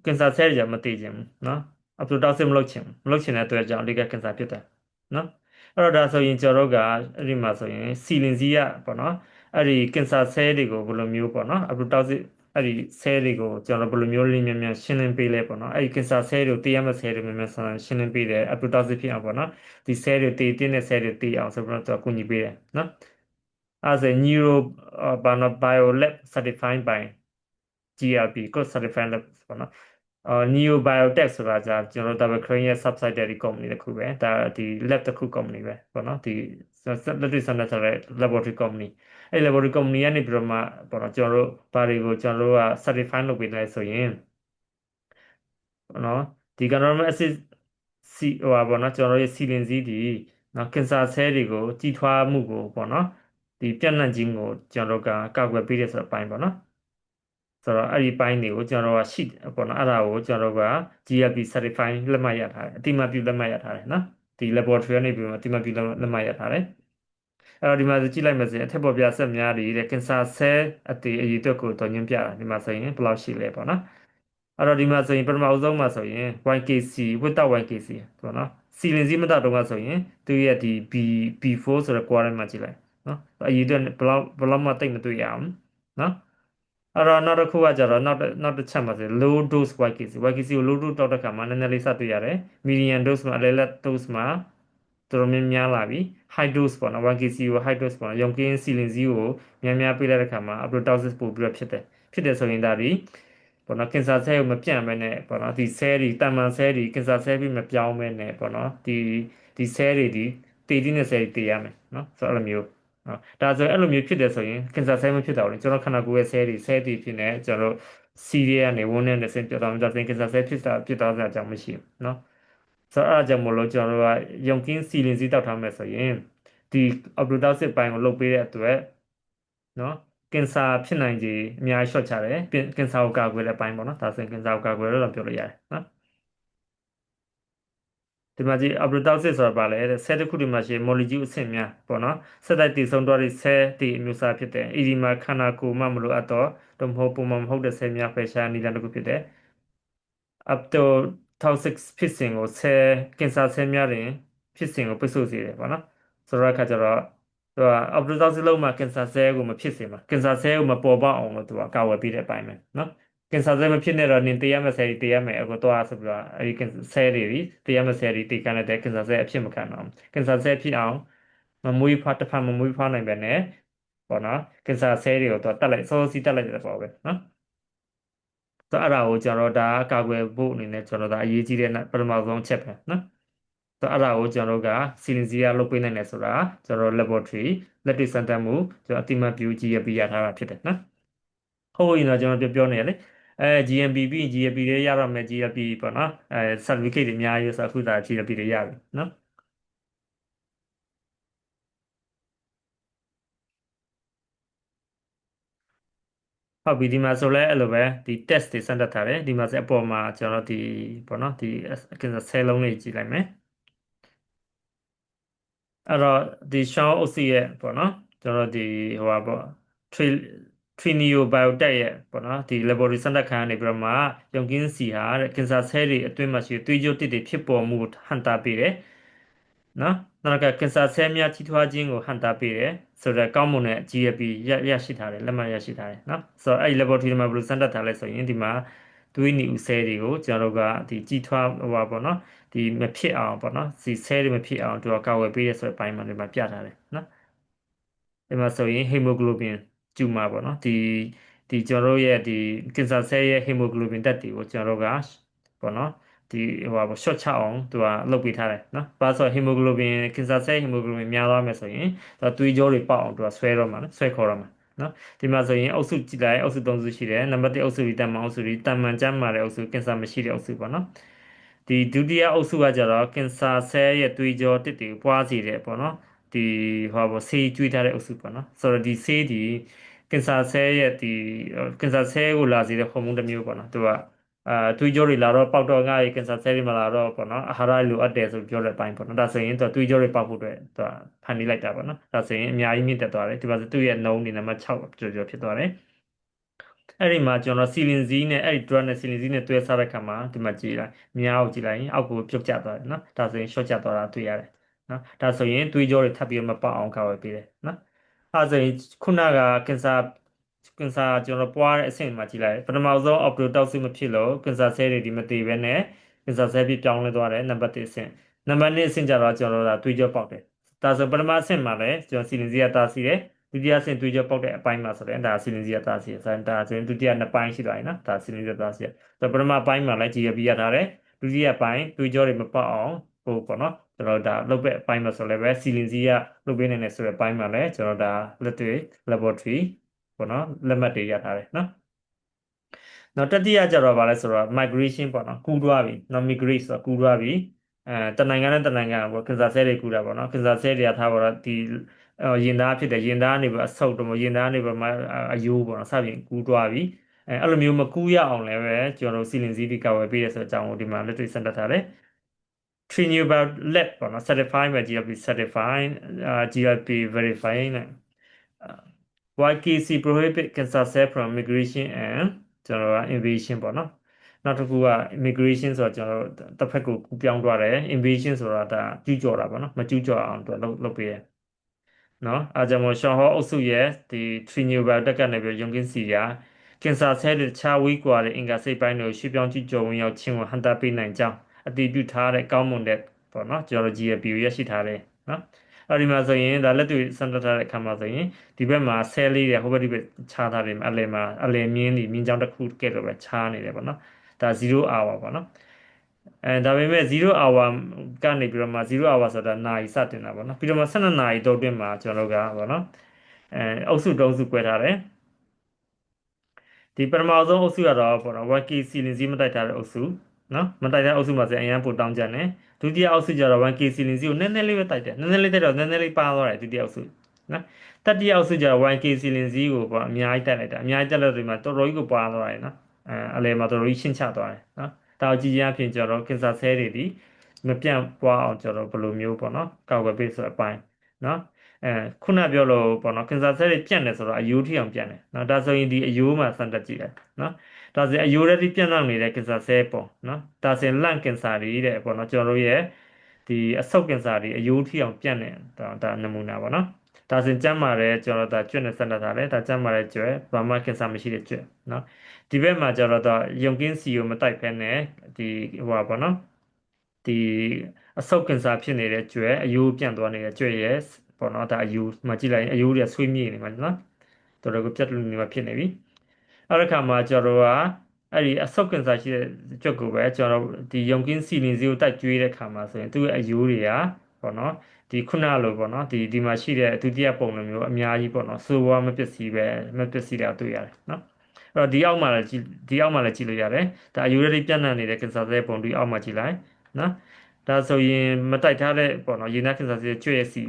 ကင်ဆာဆဲတွေကြမသိခြင်းဘူးနော်အပတိုတောက်စစ်မလုပ်ချင်တဲ့အတွက်ကြောင့်အဓိကကင်ဆာဖြစ်တယ်နော်အဲ့တော့ဒါဆိုရင်ကျွန်တော်တို့ကအဲ့ဒီမှာဆိုရင်စီလင်စီရပေါ့နော်အဲ့ဒီကင်ဆာဆဲတွေကိုဘယ်လိုမျိုးပေါ့နော်အပတိုတောက်စစ်အဲ့ဒီဆဲတွေကိုကျွန်တော်တို့ဘယ်လိုမျိုးလေးမြန်ရှင်းလင်းပေးလဲပေါ့နော်အဲ့ဒီကင်ဆာဆဲတွေကိုတေးရမယ့်ဆဲတွေမြန်ရှင်းလင်းပေးတယ်အပတိုတောက်စစ်ဖြစ်အောင်ပေါ့နော်ဒီဆဲတွေတေးတင်းတဲ့ဆဲတွေတေးအောင်ဆိုပြီးတော့သူကကူညီပေးတယ်နော်အဲ့ဒါဆို neuro ဘာနော် biolab certified by GLP Good Certified Lab ပေါ့နော်Neo Biotech ဆိုတာじゃကျွန်တော်တို့ Double Crane ရဲ့ subsidiary company တစ်ခုပဲဒါဒီ lab တစ်ခု company ပဲပေါ့နော်ဒီလက်တွေ့ဆန်းတဲ့ laboratory company အဲ့ laboratory company ကနေပြီးတော့မှပေါ့နော်ကျွန်တော်တို့ဘာတွေကိုကျွန်တော်တို့က certify လုပ်ပေးလိုက်ဆိုရင်ပေါ့နော်ဒီ carbonic acid စီဟိုပါပေါ့နော်ကျွန်တော်တို့ရဲ့စီလင်စည်းဒီနော်ကင်ဆာဆဲတွေကိုကြီးထွားမှုကိုပေါ့နော်ဒီပြန့်နှံ့ခြင်းကိုကျွန်တော်တို့ကကာကွယ်ပေးတယ်ဆိုတဲ့အပိုင်းပေါ့နော်ဆိုတော့အဲ့ဒီပိုင်းတွေကိုကျွန်တော်တို့ကရှိတယ်ပေါ့နော်အဲ့ဒါကိုကျွန်တော်တို့က GLP certified လက်မှတ်ရထားတယ်အတိအမှတ်ပြုလက်မှတ်ရထားတယ်နော်ဒီ laboratory ကနေပြီးတော့အတိအမှတ်ပြုလက်မှတ်ရထားတယ်အဲ့တော့ဒီမှာကြည့်လိုက်မယ်ဆိုရင်အထက်ပေါ်ပြဆက်များတဲ့ကင်ဆာဆဲအရေအတွက်ကိုတော်ညွှန်းပြတာဒီမှာဆိုရင်ဘယ်လောက်ရှိလဲပေါ့နော်အဲ့တော့ဒီမှာဆိုရင်ပထမအဆုံးမှာဆိုရင် YKC without YKC ပေါ့နော်စီလင်စီမတောက်တော့ကဆိုရင်သူရဲ့ဒီ B B4 ဆိုတဲ့ quadrant မှာကြည့်လိုက် နော်အရေးအတွက်ဘယ်လောက်မှတိတ်မတွေ့ရအောင်နော်အဲ့တော့နောက်တစ်ခုကကြတော့နောက်တစ်ချက်မှာဆို low dose YKC ကို low dose တောက်တဲ့ခါမှာနည်းနည်းလေးစတွေ့ရတယ် medium dose မှာအလဲလက် dose မှာတော်တော်များလာပြီ high dose ပေါ့နော် 1kc ကို high dose ပေါ့နော်ရုံကင်းစီလင်စီကိုများများပေးလိုက်တဲ့ခါမှာ apoptosis ပို့ပြီးတော့ဖြစ်တယ်ဆိုရင်ဒါဒီပေါ့နော်ကင်ဆာဆဲကိုမပြန့်ဘဲနဲ့ပေါ့နော်ဒီဆဲတွေတာမန်ဆဲတွေကင်ဆာဆဲပြီးမပြောင်းဘဲနဲ့ပေါ့နော်ဒီဆဲတွေဒီတေးတင်းတဲ့ဆဲတွေတေးရမယ်နော်ဆိုတော့အဲ့လိုမျိုးနော်ဒါဆိုရင်အဲ့လိုမျိုးဖြစ်တယ်ဆိုရင်ကင်ဆာဆဲမဖြစ်တော့ဘူးလေကျွန်တော်ခန္ဓာကိုယ်ရဲ့ဆဲတွေဖြစ်နေကျွန်တော်တို့စီးရီးကနေဝန်းနေတဲ့ဆင်းပြတော့ဒါဆိုရင်ကင်ဆာဆဲဖြစ်တာအကြောင်းမရှိဘူးနော်ဆိုတော့အဲ့ဒါကြောင့်မလို့ကျွန်တော်တို့ကယုံကင်းစီလင်စီတောက်ထားမယ်ဆိုရင်ဒီအော်ပတိုတောက်စစ်ပိုင်းကိုလုပ်ပေးတဲ့အတွက်နော်ကင်ဆာဖြစ်နိုင်ခြေအများကြီးလျှော့ချတယ်ကင်ဆာကိုကာကွယ်တဲ့အပိုင်းပေါ့နော်ဒါဆိုရင်ကင်ဆာကိုကာကွယ်လို့တော့ပြောလို့ရတယ်နော်ဒီမှာကြည့် apoptosis ဆိုတာဘာလဲတဲ့ဆဲတစ်ခုဒီမှာရှိ molecule အဆင့်များပေါ့နော်ဆက်တိုက်တည်ဆုံတော့တဲ့ဆဲတည်အမျိုးအစားဖြစ်တယ်။ ED မှာခန္ဓာကိုယ်မှမလို့အပ်တော့တော့မဟုတ်ပုံမှန်မဟုတ်တဲ့ဆဲများဖယ်ရှားနည်းလမ်းတစ်ခုဖြစ်တယ်။ apoptotic ဖြစ်စဉ်ကိုကင်ဆာဆဲများတွင်ဖြစ်စဉ်ကိုပိတ်ဆို့စေတယ်ပေါ့နော်ဆိုတော့အခါကျတော့သူက apoptosis လုံးမှာကင်ဆာဆဲကိုမဖြစ်စေမှာကင်ဆာဆဲကိုမပေါ်ပေါက်အောင်လို့သူကကာဝယ်ပေးတဲ့အပိုင်းပဲနော်ကင်ဆာဆဲမဖြစ်နဲ့တော့နင်တေးရမယ့်ဆဲတွေတေးရမယ်အခုတော့ဆိုပြီးတော့အဲဒီကင်ဆာဆဲတွေတေးရမယ့်ဆဲတွေတေးကန်းတဲ့ကင်ဆာဆဲအဖြစ်မခံတော့ကင်ဆာဆဲဖြစ်အောင်မမွေးဖွားနိုင်ပဲနဲ့ပေါ့နော်ကင်ဆာဆဲတွေကိုတော့တက်လိုက်စောစီးတက်လိုက်တဲ့ပေါ့ပဲနော်ဆိုတော့အဲ့ဒါကိုကျွန်တော်ဒါကာကွယ်ဖို့အနေနဲ့ကျွန်တော်ဒါအရေးကြီးတဲ့ပထမဆုံးအချက်ပဲနော်ဆိုတော့အဲ့ဒါကိုကျွန်တော်တို့ကစီလင်စီရလုပ်ပေးနိုင်တယ်ဆိုတာကျွန်တော် laboratory လက်တွေ့စမ်းသပ်မှုကျွန်တော်အတိမတ်ပြုကြည့်ရပြီးရထားတာဖြစ်တယ်နော်ဟုတ်ရင်တော့ကျွန်တော်ပြောနေရလေGMP ပြီး GLP တွေရတော့မယ် GLP ပေါ့နော်certificate တွေအများကြီးဆိုအခုဒါ GLP တွေရပြီနော်ဟုတ်ပြီဒီမှာဆိုလဲအဲ့လိုပဲဒီ test တွေစမ်းသပ်ထားတယ်ဒီမှာစအပေါ်မှာကျွန်တော်ဒီပေါ့နော်ဒီကင်ဆာဆဲလုံးလေးကြည့်လိုက်မယ်အဲ့တော့ဒီ Sean Oxy ရဲ့ပေါ့နော်ကျွန်တော်ဒီဟိုပါပေါ့ Tri Trineo Biotech ရဲ့ပေါ့နော်ဒီ laboratory စမ်းသပ်ခန်းကနေပြီးတော့မှယုံကင်းစီဟာတဲ့ကင်ဆာဆဲတွေအတွင်းမှာရှိသွေးကြိုးတစ်တွေဖြစ်ပေါ်မှုကိုဟန်တာပေးတယ်နော်နောက်ကကင်ဆာဆဲများကြီးထွားခြင်းကိုဟန်တာပေးတယ်ဆိုတော့ကောင်းမွန်တဲ့ GLP ရရှိထားတယ်လက်မှတ်ရရှိထားတယ်နော်ဆိုတော့အဲ့ဒီ laboratory မှာဘယ်လိုစမ်းသပ်ထားလဲဆိုရင်ဒီမှာသွေးနီဦးဆဲတွေကိုကျွန်တော်တို့ကဒီကြီးထွားဟိုပါပေါ့နော်ဒီမဖြစ်အောင်ပေါ့နော်ဒီဆဲတွေမဖြစ်အောင်သူကကာဝယ်ပေးရဆိုတဲ့အပိုင်းမှာဒီမှာပြထားတယ်နော်ဒီမှာဆိုရင် hemoglobin ကျူမာပေါ့နော်ဒီကျွန်တော်တို့ရဲ့ဒီကင်ဆာဆဲရဲ့ hemoglobin ဓာတ်တွေကိုကျွန်တော်တို့ကပေါ့နော်ဒီဟိုပါပေါ့ short ချအောင်သူကလုပ်ပေးထားတယ်နော်။ဘာလို့ဆို hemoglobin ကင်ဆာဆဲ hemoglobin များသွားမယ်ဆိုရင်သူကသွေးကြောတွေပေါက်အောင်သူကဆွဲတော့မှာနော်ဆွဲခေါ်တော့မှာနော်ဒီမှာဆိုရင်အုပ်စုကြည့်လိုက်အုပ်စု၃စုရှိတယ်နံပါတ်1အုပ်စုဒီတမန်အုပ်စုဒီတမန်ကျမ်းမာတဲ့အုပ်စုကင်ဆာမရှိတဲ့အုပ်စုပေါ့နော်ဒီဒုတိယအုပ်စုကကြတော့ကင်ဆာဆဲရဲ့သွေးကြောတစ်တွေပွားစေတယ်ပေါ့နော်ဒီဟောပေါ့ဆေးကျွေးထားတဲ့အုပ်စုပေါ့နော်ဆိုတော့ဒီဆေးဒီကင်ဆာဆဲရဲ့ဒီကင်ဆာဆဲကိုလာစေတဲ့ဟော်မုန်းတစ်မျိုးပေါ့နော်သူကသွေးကြောတွေလာတော့ပေါက်တော့ငါ့ရဲ့ကင်ဆာဆဲတွေမလာတော့ပေါ့နော်အာဟာရလိုအပ်တယ်ဆိုပြောတဲ့အပိုင်းပေါ့နော်ဒါဆိုရင်သူကသွေးကြောတွေပေါက်ဖို့အတွက်သူကဖန်တီးလိုက်တာပေါ့နော်ဒါဆိုရင်အများကြီးမြင့်တက်သွားတယ်ဒီပါဆိုသူ့ရဲ့နှုန်းဒီနံပါတ်6ကျော်ဖြစ်သွားတယ်အဲ့ဒီမှာကျွန်တော်စီလင်ဇီနဲ့အဲ့ဒီ drug နဲ့စီလင်ဇီနဲ့တွဲစားတဲ့ခါမှာဒီမှာကြည့်လိုက်မြောက်ကြည့်လိုက်ရင်အောက်ကိုပြုတ်ကျသွားတယ်နော်ဒါဆိုရင် short ကျသွားတာတွေ့ရတယ်နော်ဒါဆိုရင်သွေးကြောတွေထပ်ပြီးမပေါက်အောင်ကာကွယ်ပေးတယ်နော်အဲ့ဆိုရင်ခုနကကင်ဆာကျွန်တော်ပွားတဲ့အဆင့်မှာကြည့်လိုက်ပထမဆုံး apoptosis မဖြစ်လို့ကင်ဆာဆဲတွေဒီမတည်ပဲနဲ့ကင်ဆာဆဲပြီးပြောင်းလဲသွားတယ်နံပါတ်1အဆင့်နံပါတ်2အဆင့်ကျတော့ကျွန်တော်တို့ကသွေးကြောပေါက်တယ်ဒါဆိုပထမအဆင့်မှာလည်းကျွန်တော်စီလင်ဇီကတာစီတယ်ဒုတိယဆင့်သွေးကြောပေါက်တဲ့အပိုင်းမှာဆိုရင်ဒါစီလင်စီရတာစီဆိုရင်ဒါဆိုရင်ဒုတိယနှစ်ပိုင်းရှိသွားပြီနော်ဒါစီလင်စီရတာစီဆိုပထမပိုင်းမှာလည်း GLP ရထားတယ်ဒုတိယပိုင်းသွေးကြောတွေမပေါက်အောင်ဟိုပေါ့နော်ကျွန်တော်ဒါလုပ်တဲ့အပိုင်းမှာဆိုလည်းပဲစီလင်စီရလုပ်ပေးနိုင်တယ်ဆိုတဲ့အပိုင်းမှာလည်းကျွန်တော်ဒါလက်တွေ့ laboratory ပေါ့နော်လက်မှတ်တွေရထားတယ်နော်နောက်တတိယကျတော့ဗာလဲဆိုတော့ migration ပေါ့နော်ကူးသွားပြီနော် migrate ဆိုတော့ကူးသွားပြီတနိုင်ငံနဲ့တနိုင်ငံပေါ့ကင်ဆာဆဲတွေကူးတာပေါ့နော်ကင်ဆာဆဲတွေကထားပါတော့ဒီရင်သားဖြစ်တယ်ရင်သားနေပြီးအဆုတ်တော့ရင်သားနေပြီးမှအယိုးပေါ့နော်စပြင်ကူးသွားပြီအဲ့လိုမျိုးမကူးရအောင်လည်းပဲကျွန်တော်တို့စီလင်စီးတီကာဝယ်ပေးရဆိုတဲ့အကြောင်းကိုဒီမှာလက်တွေ့စမ်းသပ်ထားတယ် Trinidad Lab ပေါ့နော် certified ပဲ GLP certified GLP verifying နဲ့ YKC prohibit cancer cell from migration and ကျွန်တော်က invasion ပေါ့နော်နောက်တစ်ခုက immigration ဆိုတော့ကျွန်တော်တို့တစ်ဖက်ကိုကူးပြောင်းသွားတယ် invasion ဆိုတာဒါကျူးကျော်တာပေါ့နော်မကျူးကျော်အောင်သူလုပ်ပေးတယ် နော်အားကြောင့်မို့ရှောင်းဟောအုပ်စုရဲ့ဒီ Trinity ကနေပြီးရုံကင်းစီရာကင်ဆာဆဲတွေတခြားဝေးကွာတဲ့အင်္ဂါစိတ်ပိုင်းတွေကိုရွှေ့ပြောင်းကြည့်ကြုံဝင်ရောက်ခြင်းကိုဟန်တာပေးနိုင်ကြောင်းအတည်ပြုထားတဲ့ကောင်းမွန်တဲ့ပေါ့နော်ကျွန်တော်တို့ GLP ကိုရရှိထားတယ်နော်အဲ့ဒီမှာဆိုရင်ဒါလက်တွေ့စမ်းသပ်ထားတဲ့အခါမှာဆိုရင်ဒီဘက်မှာဆဲလေးတွေဟိုဘက်ဒီဘက်ခြားထားတယ်အလယ်မှာအလယ်မြင်းဒီမြင်းကြောင်းတစ်ခုကဲ့သို့ပဲခြားနေတယ်ပေါ့နော်ဒါ0 hour ပေါ့နော်ဒါပေမဲ့0 hour ကနေပြီးတော့မှ0 hour ဆိုတာနာရီစတင်တာပေါ့နော်ပြီးတော့မှ12နာရီတော့အတွင်းမှာကျွန်တော်တို့ကပေါ့နော်အုပ်စုတုံးစု꿰ထားတယ်ဒီပထမဆုံးအုပ်စုကတော့ပေါ့နော် 1K စီလင်စီးမတိုက်ထားတဲ့အုပ်စုနော်မတိုက်တဲ့အုပ်စုမှာဆိုရင်အရန်ပိုတောင်းကြတယ်ဒုတိယအုပ်စုကျတော့ 1K စီလင်စီးကိုနည်းနည်းလေးပဲတိုက်တယ်နည်းနည်းလေးတိုက်တော့နည်းနည်းလေးပါသွားတယ်ဒုတိယအုပ်စုနော်တတိယအုပ်စုကျတော့ 1K စီလင်စီးကိုပေါ့အများကြီးတိုက်လိုက်တာအများကြီးတိုက်လို့ဒီမှာတော်တော်ကြီးကိုပါသွားတယ်နော်အလယ်မှာတော်တော်ကြီးရှင်းချသွားတယ်နော်ဒါကိုကြည့်ရအဖြစ်ကျတော့ကင်ဆာဆဲတွေဒီမပြန့်ပွားအောင်ကျတော့ဘယ်လိုမျိုးပေါ့နော်ကောက်ွယ်ပေးဆိုတဲ့အပိုင်းနော်အဲခုနပြောလို့ပေါ့နော်ကင်ဆာဆဲတွေပြန့်တယ်ဆိုတော့အယိုးထိအောင်ပြန့်တယ်နော်ဒါဆိုရင်ဒီအယိုးမှာစမ်းတက်ကြည့်တယ်နော်ဒါဆိုရင်အယိုးတွေပြန့်နှံ့နေတဲ့ကင်ဆာဆဲပေါ့နော်ဒါဆိုရင်လန့်ကင်ဆာတွေတဲ့ပေါ့နော်ကျွန်တော်တို့ရဲ့ဒီအဆုတ်ကင်ဆာတွေအယိုးထိအောင်ပြန့်နေဒါနမူနာပေါ့နော်ဒါဆိုရင်ကျန်းမာတဲ့ကျွန်တော်တို့ဒါကျွတ်နဲ့စမ်းတက်ထားတယ်ဒါကျန်းမာတဲ့ကျွတ်ဘာမှကင်ဆာမရှိတဲ့ကျွတ်နော်ဒီဘက်မှာကျတော့ယုံကင်းစီကိုမတိုက်ဖဲနဲ့ဒီဟိုပါပေါ့နော်ဒီအဆုတ်ကင်ဆာဖြစ်နေတဲ့ကျွဲအယိုးပြန့်သွားနေတဲ့ကျွဲရဲ့ပေါ့နော်ဒါအယိုးမှကြည့်လိုက်ရင်အယိုးတွေကဆွေးမြေ့နေမှာနော်တော်တော်ကိုပြတ်လို့နေမှာဖြစ်နေပြီအဲ့ဒီခါမှာကျွန်တော်ကအဲ့ဒီအဆုတ်ကင်ဆာရှိတဲ့ကြွက်ကိုပဲကျွန်တော်ဒီယုံကင်းစီလင်စီကိုတိုက်ကျွေးတဲ့ခါမှာဆိုရင်သူ့ရဲ့အယိုးတွေကပေါ့နော်ဒီခုနလိုပေါ့နော်ဒီမှာရှိတဲ့ဒုတိယပုံလိုမျိုးအများကြီးပေါ့နော်ဆိုးဝါးမပျက်စီးပဲမပျက်စီးတာတွေ့ရတယ်နော်အဲ့တော့ဒီအောက်မှာလည်းဒီအောက်မှာလည်းကြည့်လို့ရတယ်ဒါအယိုးတွေပြန့်နှံ့နေတဲ့ကင်ဆာတဲ့ပုံဒီအောက်မှာကြည့်လိုက်နော်ဒါဆိုရင်မတိုက်ထားတဲ့ပေါ့နော်ရေနံကင်ဆာဆေးကျွဲ့ရဲ့စီ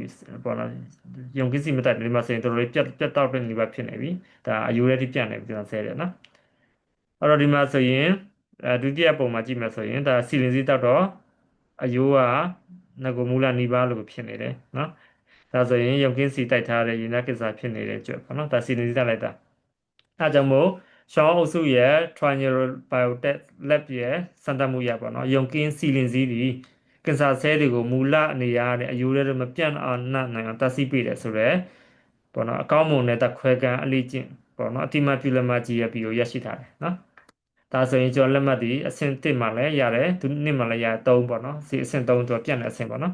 ပေါ့နော်ယုံကင်းစီမတိုက်ဒီမှာဆိုရင်တော်တော်လေးပြတ်တောက်တဲ့နေပါဖြစ်နေပြီဒါအယိုးတွေပြန့်နေပြီကျွန်တော်ဆဲတယ်နော်အဲ့တော့ဒီမှာဆိုရင်ဒုတိယပုံမှာကြည့်မယ်ဆိုရင်ဒါစီလင်စီတောက်တော့အယိုးကငကိုမူလနီးပါးလို့ဖြစ်နေတယ်နော်ဒါဆိုရင်ယုံကင်းစီတိုက်ထားတဲ့ရေနံကင်ဆာဖြစ်နေတဲ့ကျွဲ့ပေါ့နော်ဒါစီလင်စီတိုက်လိုက်တာအဲကြောင့်မို့ရှောင်းအုပ်စုရဲ့ Triannular Biotech Lab ရဲ့စမ်းသပ်မှုရပါတော့ယုံကင်းစီလင်စီဒီကင်ဆာဆဲတွေကိုမူလအနေရတဲ့အယူတွေမပြန့်အောင်နိုင်အောင်တသိပေးတယ်ဆိုတော့ပေါ့နော်အကောင်းမွန်တဲ့ခွဲကန်းအလေးကျင့်ပေါ့နော်အတိမတ်ပြုလက်မှတ် GLP ကိုရရှိထားတယ်နော်ဒါဆိုရင်ကျွန်တော်လက်မှတ်ဒီအဆင့်1မှာလည်းရတယ်ဒုနှစ်မှာလည်းရ3ပေါ့နော်စီအဆင့်3တော့ပြန့်တဲ့အဆင့်ပေါ့နော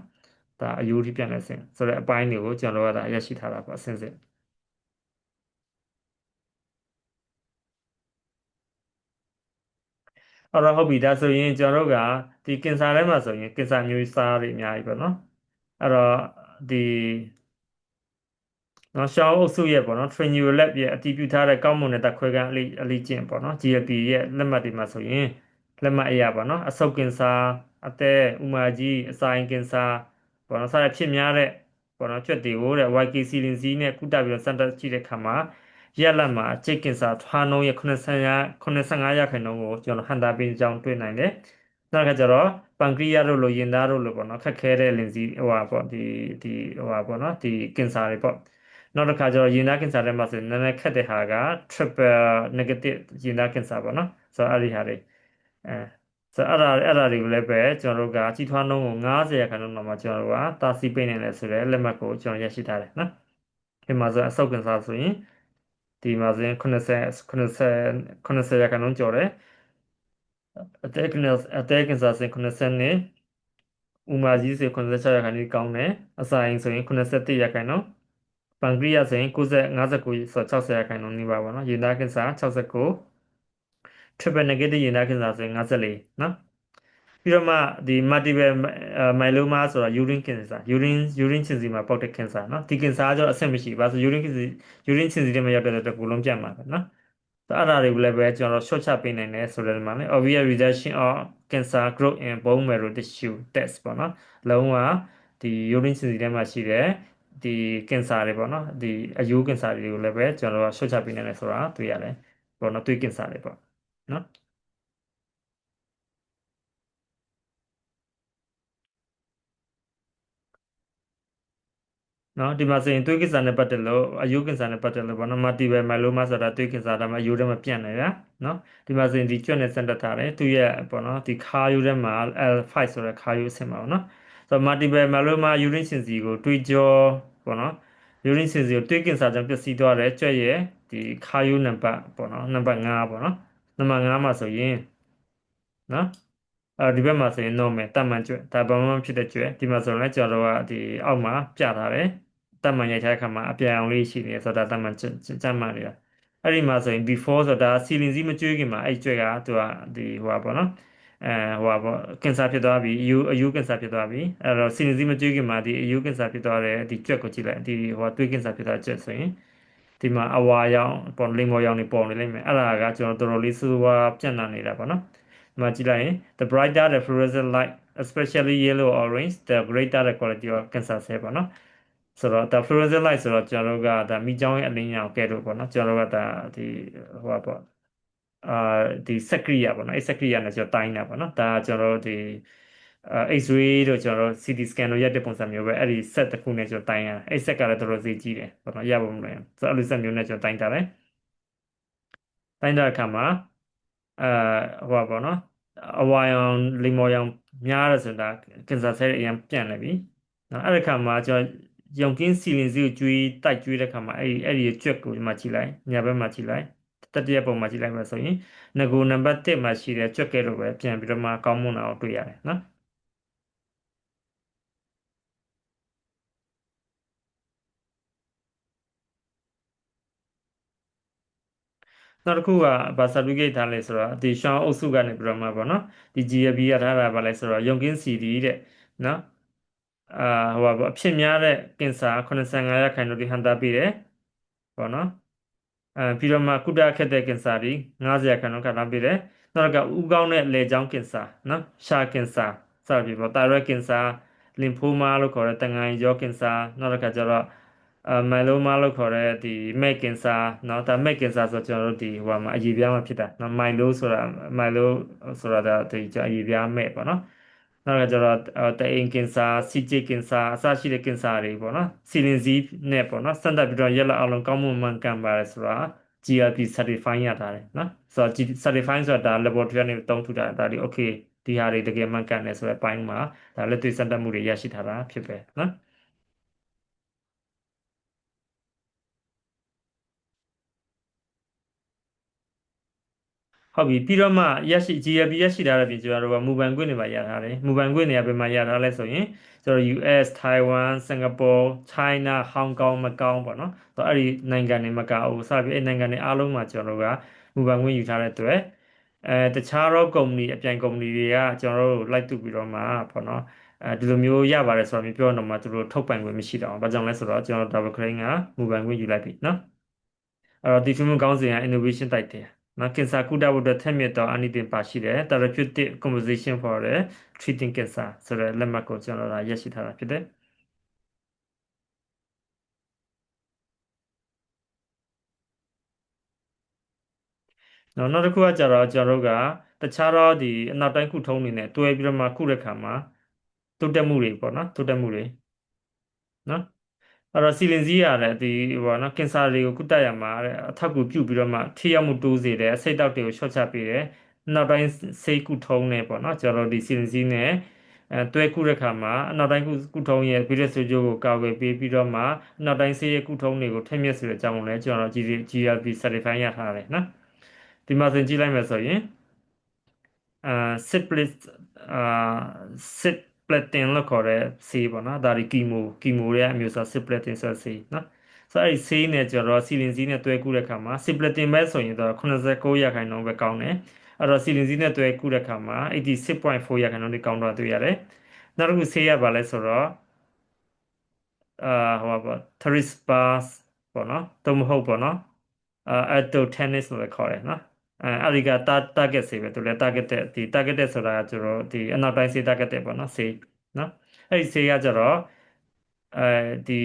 ်ဒါအယူထိပြန့်တဲ့အဆင့်ဆိုတော့အပိုင်းတွေကိုကျွန်တော်တို့ကဒါရရှိထားတာပေါ့အဆင့်စစ်အဲ့တော့ဟုတ်ပြီဒါဆိုရင်ကျွန်တော်တို့ကဒီကင်ဆာထဲမှာဆိုရင်ကင်ဆာမျိုးစားတွေအများကြီးပေါ့နော်အဲ့တော့ဒီနော်ရှောင်းအုပ်စုရဲ့ပေါ့နော် Training Lab ရဲ့အတည်ပြုထားတဲ့ကောင်းမွန်တဲ့ခွဲကန်းအလေးကျင့်ပေါ့နော် GLP ရဲ့လက်မှတ်တွေမှာဆိုရင်လက်မှတ်အရာပေါ့နော်အဆုတ်ကင်ဆာအသက်ဥမာကြီးအစာအိမ်ကင်ဆာပေါ့နော်စတဲ့ဖြစ်များတဲ့ပေါ့နော်ကြွက်တွေကိုတဲ့ YKC လင်စီနဲ့ကုသပြီးတော့စမ်းသပ်ကြည့်တဲ့အခါမှာရက်လက်မှာအချိတ်ကင်ဆာထွားနှုန်းရဲ့85ရာခိုင်နှုန်းကိုကျွန်တော်ဟန်တာပေးကြောင်းတွေ့နိုင်တယ်နောက်တစ်ခါကျတော့ပန်ကရီယာတို့လိုရင်သားတို့လိုပေါ့နော်ခက်ခဲတဲ့လင်စီဟိုဟာပေါ့ဒီဟိုဟာပေါ့နော်ဒီကင်ဆာတွေပေါ့နောက်တစ်ခါကျတော့ရင်သားကင်ဆာထဲမှာဆိုရင်နည်းနည်းခက်တဲ့ဟာက triple negative ရင်သားကင်ဆာပေါ့နော်ဆိုတော့အဲ့ဒီဟာတွေအဲဆိုတော့အဲ့ဒါတွေကိုလည်းပဲကျွန်တော်တို့ကကြီးထွားနှုန်းကို90ရာခိုင်နှုန်းတော့မှကျွန်တော်တို့ကတာစီပိတ်နေတယ်ဆိုတဲ့လက်မှတ်ကိုကျွန်တော်ရရှိထားတယ်နော်ဒီမှာဆိုအဆုတ်ကင်ဆာဆိုရင်ဒီမှာဆိုရင်90ရာခိုင်နှုန်းကျော်တယ်အသက်ကင်ဆာဆိုရင်90နဲ့ဥမာကြီးဆိုရင်86ရာခိုင်နှုန်းကောင်းတယ်အစာအိမ်ဆိုရင်91ရာခိုင်နှုန်းပန်ကရီယာဆိုရင်59ဆို60ရာခိုင်နှုန်းနီးပါးပါနော်ရင်သားကင်ဆာ69 triple negative ရင်သားကင်ဆာဆိုရင်54နော်ပြီးတော့မှဒီ multiple myeloma ဆိုတာ urine cancer urine ချင်စီမှာပေါက်တဲ့ cancer เนาะဒီ cancer ကကျတော့အဆင့်မရှိဘူးဘာလို့ urine ချင်စီတွေမှာရောက်တဲ့တကူလုံးပြတ်မှာပဲเนาะအဲ့ဒါတွေကိုလည်းပဲကျွန်တော် short ချပေးနိုင်တယ်ဆိုတဲ့မှာလေ obvious reduction of cancer growth in bone marrow tissue test ပေါ့เนาะလုံးဝဒီ urine ချင်စီထဲမှာရှိတဲ့ဒီ cancer တွေပေါ့เนาะဒီအယိုး cancer တွေကိုလည်းပဲကျွန်တော်တို့ short ချပေးနိုင်တယ်ဆိုတာတွေ့ရတယ်ပေါ့เนาะသွေး cancer တွေပေါ့เนาะနော်ဒီမှာဆိုရင်သွေးကင်ဆာနဲ့ပတ်သက်လို့အယိုးကင်ဆာနဲ့ပတ်သက်လို့ပေါ့နော် multiple myeloma ဆိုတာသွေးကင်ဆာဒါမှအယိုးထဲမှာပြန့်နေတာနော်ဒီမှာဆိုရင်ဒီကြွက်နဲ့စမ်းသပ်ထားတယ်သူရဲ့ပေါ့နော်ဒီခါယိုးထဲမှာ L5 ဆိုတဲ့ခါယိုးအဆင့်ပါပေါ့နော်ဆိုတော့ multiple myeloma urine ရှင်စီကိုတွေးကြောပေါ့နော် ယူရင်းစင်စီကိုတွေးကင်ဆာကြောင့်ပျက်စီးသွားတဲ့ကြွက်ရဲ့ဒီခါယိုနံပါတ်ပေါ့နော်နံပါတ်5ပေါ့နော်နံပါတ်5မှာဆိုရင်နော်ဒီဘက်မှာဆိုရင် normal တမန်ကြွက်ဒါဘာမှမဖြစ်တဲ့ကြွက်ဒီမှာဆိုရင်လည်းကျွန်တော်တို့ကဒီအောက်မှာပြထားတယ်တမန်ရိုက်ထားတဲ့အခါမှာအပြာရောင်လေးရှိနေတယ်ဆိုတာတမန်ကျန်းမာနေတာအဲ့ဒီမှာဆိုရင် before ဆိုတာစီလင်စီမကျွေးခင်မှာအဲ့ကြွက်ကသူကဒီဟိုပါပေါ့နော်ဟိုပါပေါ့ကင်ဆာဖြစ်သွားပြီအယူကင်ဆာဖြစ်သွားပြီအဲ့တော့စီလင်စီမကျွေးခင်မှာဒီအယူကင်ဆာဖြစ်သွားတဲ့ဒီကြွက်ကိုကြည့်လိုက်ဒီဟိုသွေးကင်ဆာဖြစ်သွားတဲ့ကြွက်ဆိုရင်ဒီမှာအဝါရောင်ပေါ်လိမ္မော်ရောင်တွေပေါ်နေလိမ့်မယ်အဲ့ဒါကကျွန်တော်တော်တော်လေးစူးစူးဝါးပြန့်နှံ့နေတာပေါ့နော်ဒီမှာကြည့်လိုက်ရင် the brighter the fluorescent light especially yellow or orange the greater the quality of cancer cell ပေါ့နော်ဆိုတော့ဒါ fluorescent light ဆိုတော့ကျွန်တော်တို့ကဒါမိကြောင်းရဲ့အလင်းရောင်ကဲလို့ပေါ့နော်ကျွန်တော်တို့ကဒါဒီဟိုပါပေါ့အာဒီစက်ကရိယာပေါ့နော်အဲ့စက်ကရိယာနဲ့ကျွန်တော်တိုင်းတာပေါ့နော်ဒါကကျွန်တော်တို့ဒီX-ray တို့ကျွန်တော်တို့ CT scan တို့ရိုက်တဲ့ပုံစံမျိုးပဲအဲ့ဒီ set တစ်ခုနဲ့ကျွန်တော်တိုင်းရအဲ့ set ကလည်းတော်တော်ဈေးကြီးတယ်ပေါ့နော်ရဖို့မလွယ်ဘူးဆိုတော့အဲ့လို set မျိုးနဲ့ကျွန်တော်တိုင်းတာတယ်တိုင်းတဲ့အခါမှာအဲဟိုပါပေါ့နော်အဝါရောင်လိမ္မော်ရောင်များရဆိုတာကင်ဆာဆဲတွေအရင်ပြန့်နေပြီနော်အဲ့ဒီအခါမှာကျွန်တော်ယုံကင်းစီလင်စီကိုကျွေးတိုက်ကျွေးတဲ့အခါမှာအဲ့ဒီကြွက်ကိုဒီမှာကြည့်လိုက်ညာဘက်မှာကြည့်လိုက်တတိယပုံမှာကြည့်လိုက်မှာဆိုရင်ငကိုနံပါတ်1မှာရှိတဲ့ကြွက်ကဲလို့ပဲပြန်ပြီးတော့မှကောင်းမွန်တာကိုတွေ့ရတယ်နော်နောက်တစ်ခုကဘာ certificate ထားလဲဆိုတော့ဒီရှောင်းအုပ်စုကနေပြီးတော့မှပေါ့နော်ဒီ GFB ရထားတာဘာလဲဆိုတော့ယုံကင်း CD တဲ့နော်အာဟိုပါပေါ့အဖြစ်များတဲ့ကင်ဆာ85%တိဟန်တာပေးတယ်ပေါ့နော်ပြီးတော့မှကုသခက်တဲ့ကင်ဆာတွေ90%ခန့်ထားပေးတယ်နောက်ကဥကောင်းတဲ့လေကြောင်းကင်ဆာနော်ရှာကင်ဆာစသဖြင့်ပေါ့တာရွက်ကင်ဆာလင်ဖိုမာလို့ခေါ်တဲ့တန်ငန်ရောကင်ဆာနောက်တစ်ခါကျတော့မိုင်လိုမာလို့ခေါ်တဲ့ဒီမဲ့ကင်ဆာเนาะဒါမဲ့ကင်ဆာဆိုကျွန်တော်တို့ဒီဟိုမှာအရေပြားမှာဖြစ်တာเนาะမိုင်လိုဆိုတာဒါဒီအရေပြားမဲ့ပေါ့เนาะနောက်ကကျတော့တအိမ်ကင်ဆာစီဂျီကင်ဆာအစရှိတဲ့ကင်ဆာတွေပေါ့နော်စီလင်စီနဲ့ပေါ့နော်စမ်းသပ်ပြီးတော့ရက်လက်အောင်လုံးကောင်းမွန်မှန်ကန်ပါတယ်ဆိုတာ GRP certify ရတာတယ်နော်ဆိုတော့ certify ဆိုတာဒါ laboratory ကနေတုံးထူတာဒါဒီ okay ဒီဟာတွေတကယ်မှန်ကန်တယ်ဆိုတဲ့အပိုင်းမှာဒါလက်တွေ့စမ်းသပ်မှုတွေရရှိထားတာဖြစ်ပဲနော် ဟုတ်ပြီပြီးတော့မှရရှိ GLP ရရှိထားတဲ့ပြင်ကျွန်တော်တို့ကမူပိုင်ခွင့်တွေပါရထားတယ်မူပိုင်ခွင့်တွေကဘယ်မှာရထားလဲဆိုရင်ကျွန်တော် US Taiwan Singapore China Hong Kong မကောင်းပေါ့နော်ဆိုတော့အဲ့ဒီနိုင်ငံတွေမကဘူးစသဖြင့်အဲ့နိုင်ငံတွေအားလုံးမှာကျွန်တော်တို့ကမူပိုင်ခွင့်ယူထားတဲ့အတွက်တခြားသောကုမ္ပဏီအပြိုင်ကုမ္ပဏီတွေကကျွန်တော်တို့လိုက်တူပြီးတော့မှပေါ့နော်ဒီလိုမျိုးရပါတယ်ဆိုတော့မျိုးပြောတော့မှသူတို့ထုတ်ပိုင်ခွင့်မရှိတော့ဘူး။ဘာကြောင့်လဲဆိုတော့ကျွန်တော် Double Crane ကမူပိုင်ခွင့်ယူလိုက်ပြီနော်။အဲ့တော့ဒီfilm ကောင်းစဉ်က innovation တိုက်တယ်။နော်ကင်ဆာကုသဖို့အတွက်ထက်မြက်သောအာနိသင်ပါရှိတယ် therapeutic composition for the treating cancer ဆိုတဲ့လက်မှတ်ကိုကျွန်တော်တို့ရရှိထားတာဖြစ်တယ်။နောက်တစ်ခုကကြတော့ကျွန်တော်တို့ကတခြားသောဒီအနောက်တိုင်းခုထုံးနေနဲ့တွဲပြီးတော့မှခုတဲ့ခါမှာတိုးတက်မှုတွေပေါ့နော်တိုးတက်မှုတွေနော်အဲ့တော့စီလင်စီးရတယ်ဒီဟိုနော်ကင်ဆာတွေကိုကုသရမှာတဲ့အထောက်အကူပြုပြီးတော့မှထိရောက်မှုတိုးစေတယ်အဆိပ်အတောက်တွေကိုလျှော့ချပေးတယ်နောက်တိုင်းဆေးကုထုံးနေပေါ့နော်ကျွန်တော်တို့ဒီစီလင်စီးနဲ့တွဲကုတဲ့ခါမှာအနောက်တိုင်းကုထုံးရဲ့ဗိရက်ဆိုးကျိုးကိုကာကွယ်ပေးပြီးတော့မှအနောက်တိုင်းဆေးရဲ့ကုထုံးတွေကိုထိမြက်စေတဲ့အကြောင်းကိုလည်းကျွန်တော်တို့ GLP certify ရထားတယ်နော်ဒီမှာသင်ကြည့်လိုက်မယ်ဆိုရင်အာစစ်ပလစ်အာစစ်ပလက်တင်လို့ခေါ်တဲ့ဆေးပေါ့နော်ဒါဒီကီမိုရဲ့အမျိုးအစားစစ်ပလက်တင်ဆိုတဲ့ဆေးနော်ဆိုတော့အဲ့ဒီဆေးနဲ့ကျွန်တော်စီလင်စီနဲ့တွဲကူးတဲ့ခါမှာစစ်ပလက်တင်ပဲဆိုရင်တော့89%ပဲကောင်းတယ်အဲ့တော့စီလင်စီနဲ့တွဲကူးတဲ့ခါမှာ86.4%တွေကောင်းတော့တွေ့ရတယ်နောက်တစ်ခုဆေးရပါလဲဆိုတော့အာဟိုပါပေါ့ Trispas ပေါ့နော်သို့မဟုတ်ပေါ့နော်Atto tennis လို့လည်းခေါ်တယ်နော်အဲ့ဒီက target ဆေးပဲသူလည်း targeted ဒီ targeted ဆိုတာကကျတော့ဒီအနောက်တိုင်းဆေး targeted ပေါ့နော်ဆေးနော်အဲ့ဒီဆေးကကျတော့အဲဒီ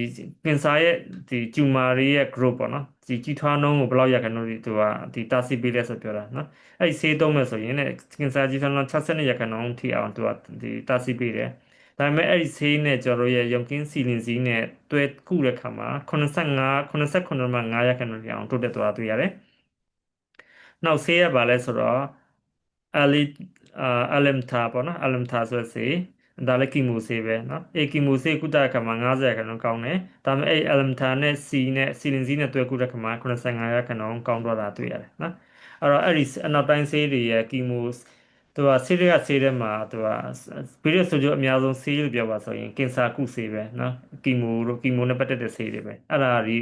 ကင်ဆာရဲ့ဒီကျူမာတွေရဲ့ group ပေါ့နော်ဒီကြီးထွားနှုန်းကိုဘယ်လောက်ရခိုင်နှုန်းဒီသူကဒီတာစီပေးလဲဆိုပြောတာနော်အဲ့ဒီဆေးသုံးမယ်ဆိုရင်လည်းကင်ဆာကြီးထွားနှုန်း62ရာခိုင်နှုန်းထိအောင်သူကဒီတာစီပေးတယ်ဒါပေမဲ့အဲ့ဒီဆေးနဲ့ကျွန်တော်တို့ရဲ့ယုံကင်းစီလင်စီနဲ့တွဲကုတဲ့ခါမှာ89.5ရာခိုင်နှုန်းထိအောင်တိုးတက်သွားတွေ့ရတယ်နောက်ဆေးရပါလဲဆိုတော့ Ali အလမ်တာပေါ့နော်အလမ်တာဆိုတဲ့ဆေး ဒါလည်းကီမိုဆေးပဲเนาะကီမိုဆေးကုသတဲ့ခါမှာ50%ကောင်းတယ်ဒါပေမဲ့အလမ်တာနဲ့စီလင်စီနဲ့တွဲကုတဲ့ခါမှာ85%ကောင်းတော့တာတွေ့ရတယ်เนาะအဲ့တော့အဲ့ဒီအနောက်တိုင်းဆေးတွေရဲ့ကီမိုသူကဆေးတွေကဆေးထဲမှာသူကဗီရုစ်ဆိုကြအများဆုံးဆေးလို့ပြောပါဆိုရင်ကင်ဆာကုဆေးပဲเนาะကီမိုနဲ့ပတ်သက်တဲ့ဆေးတွေပဲအဲ့ဒါဒီ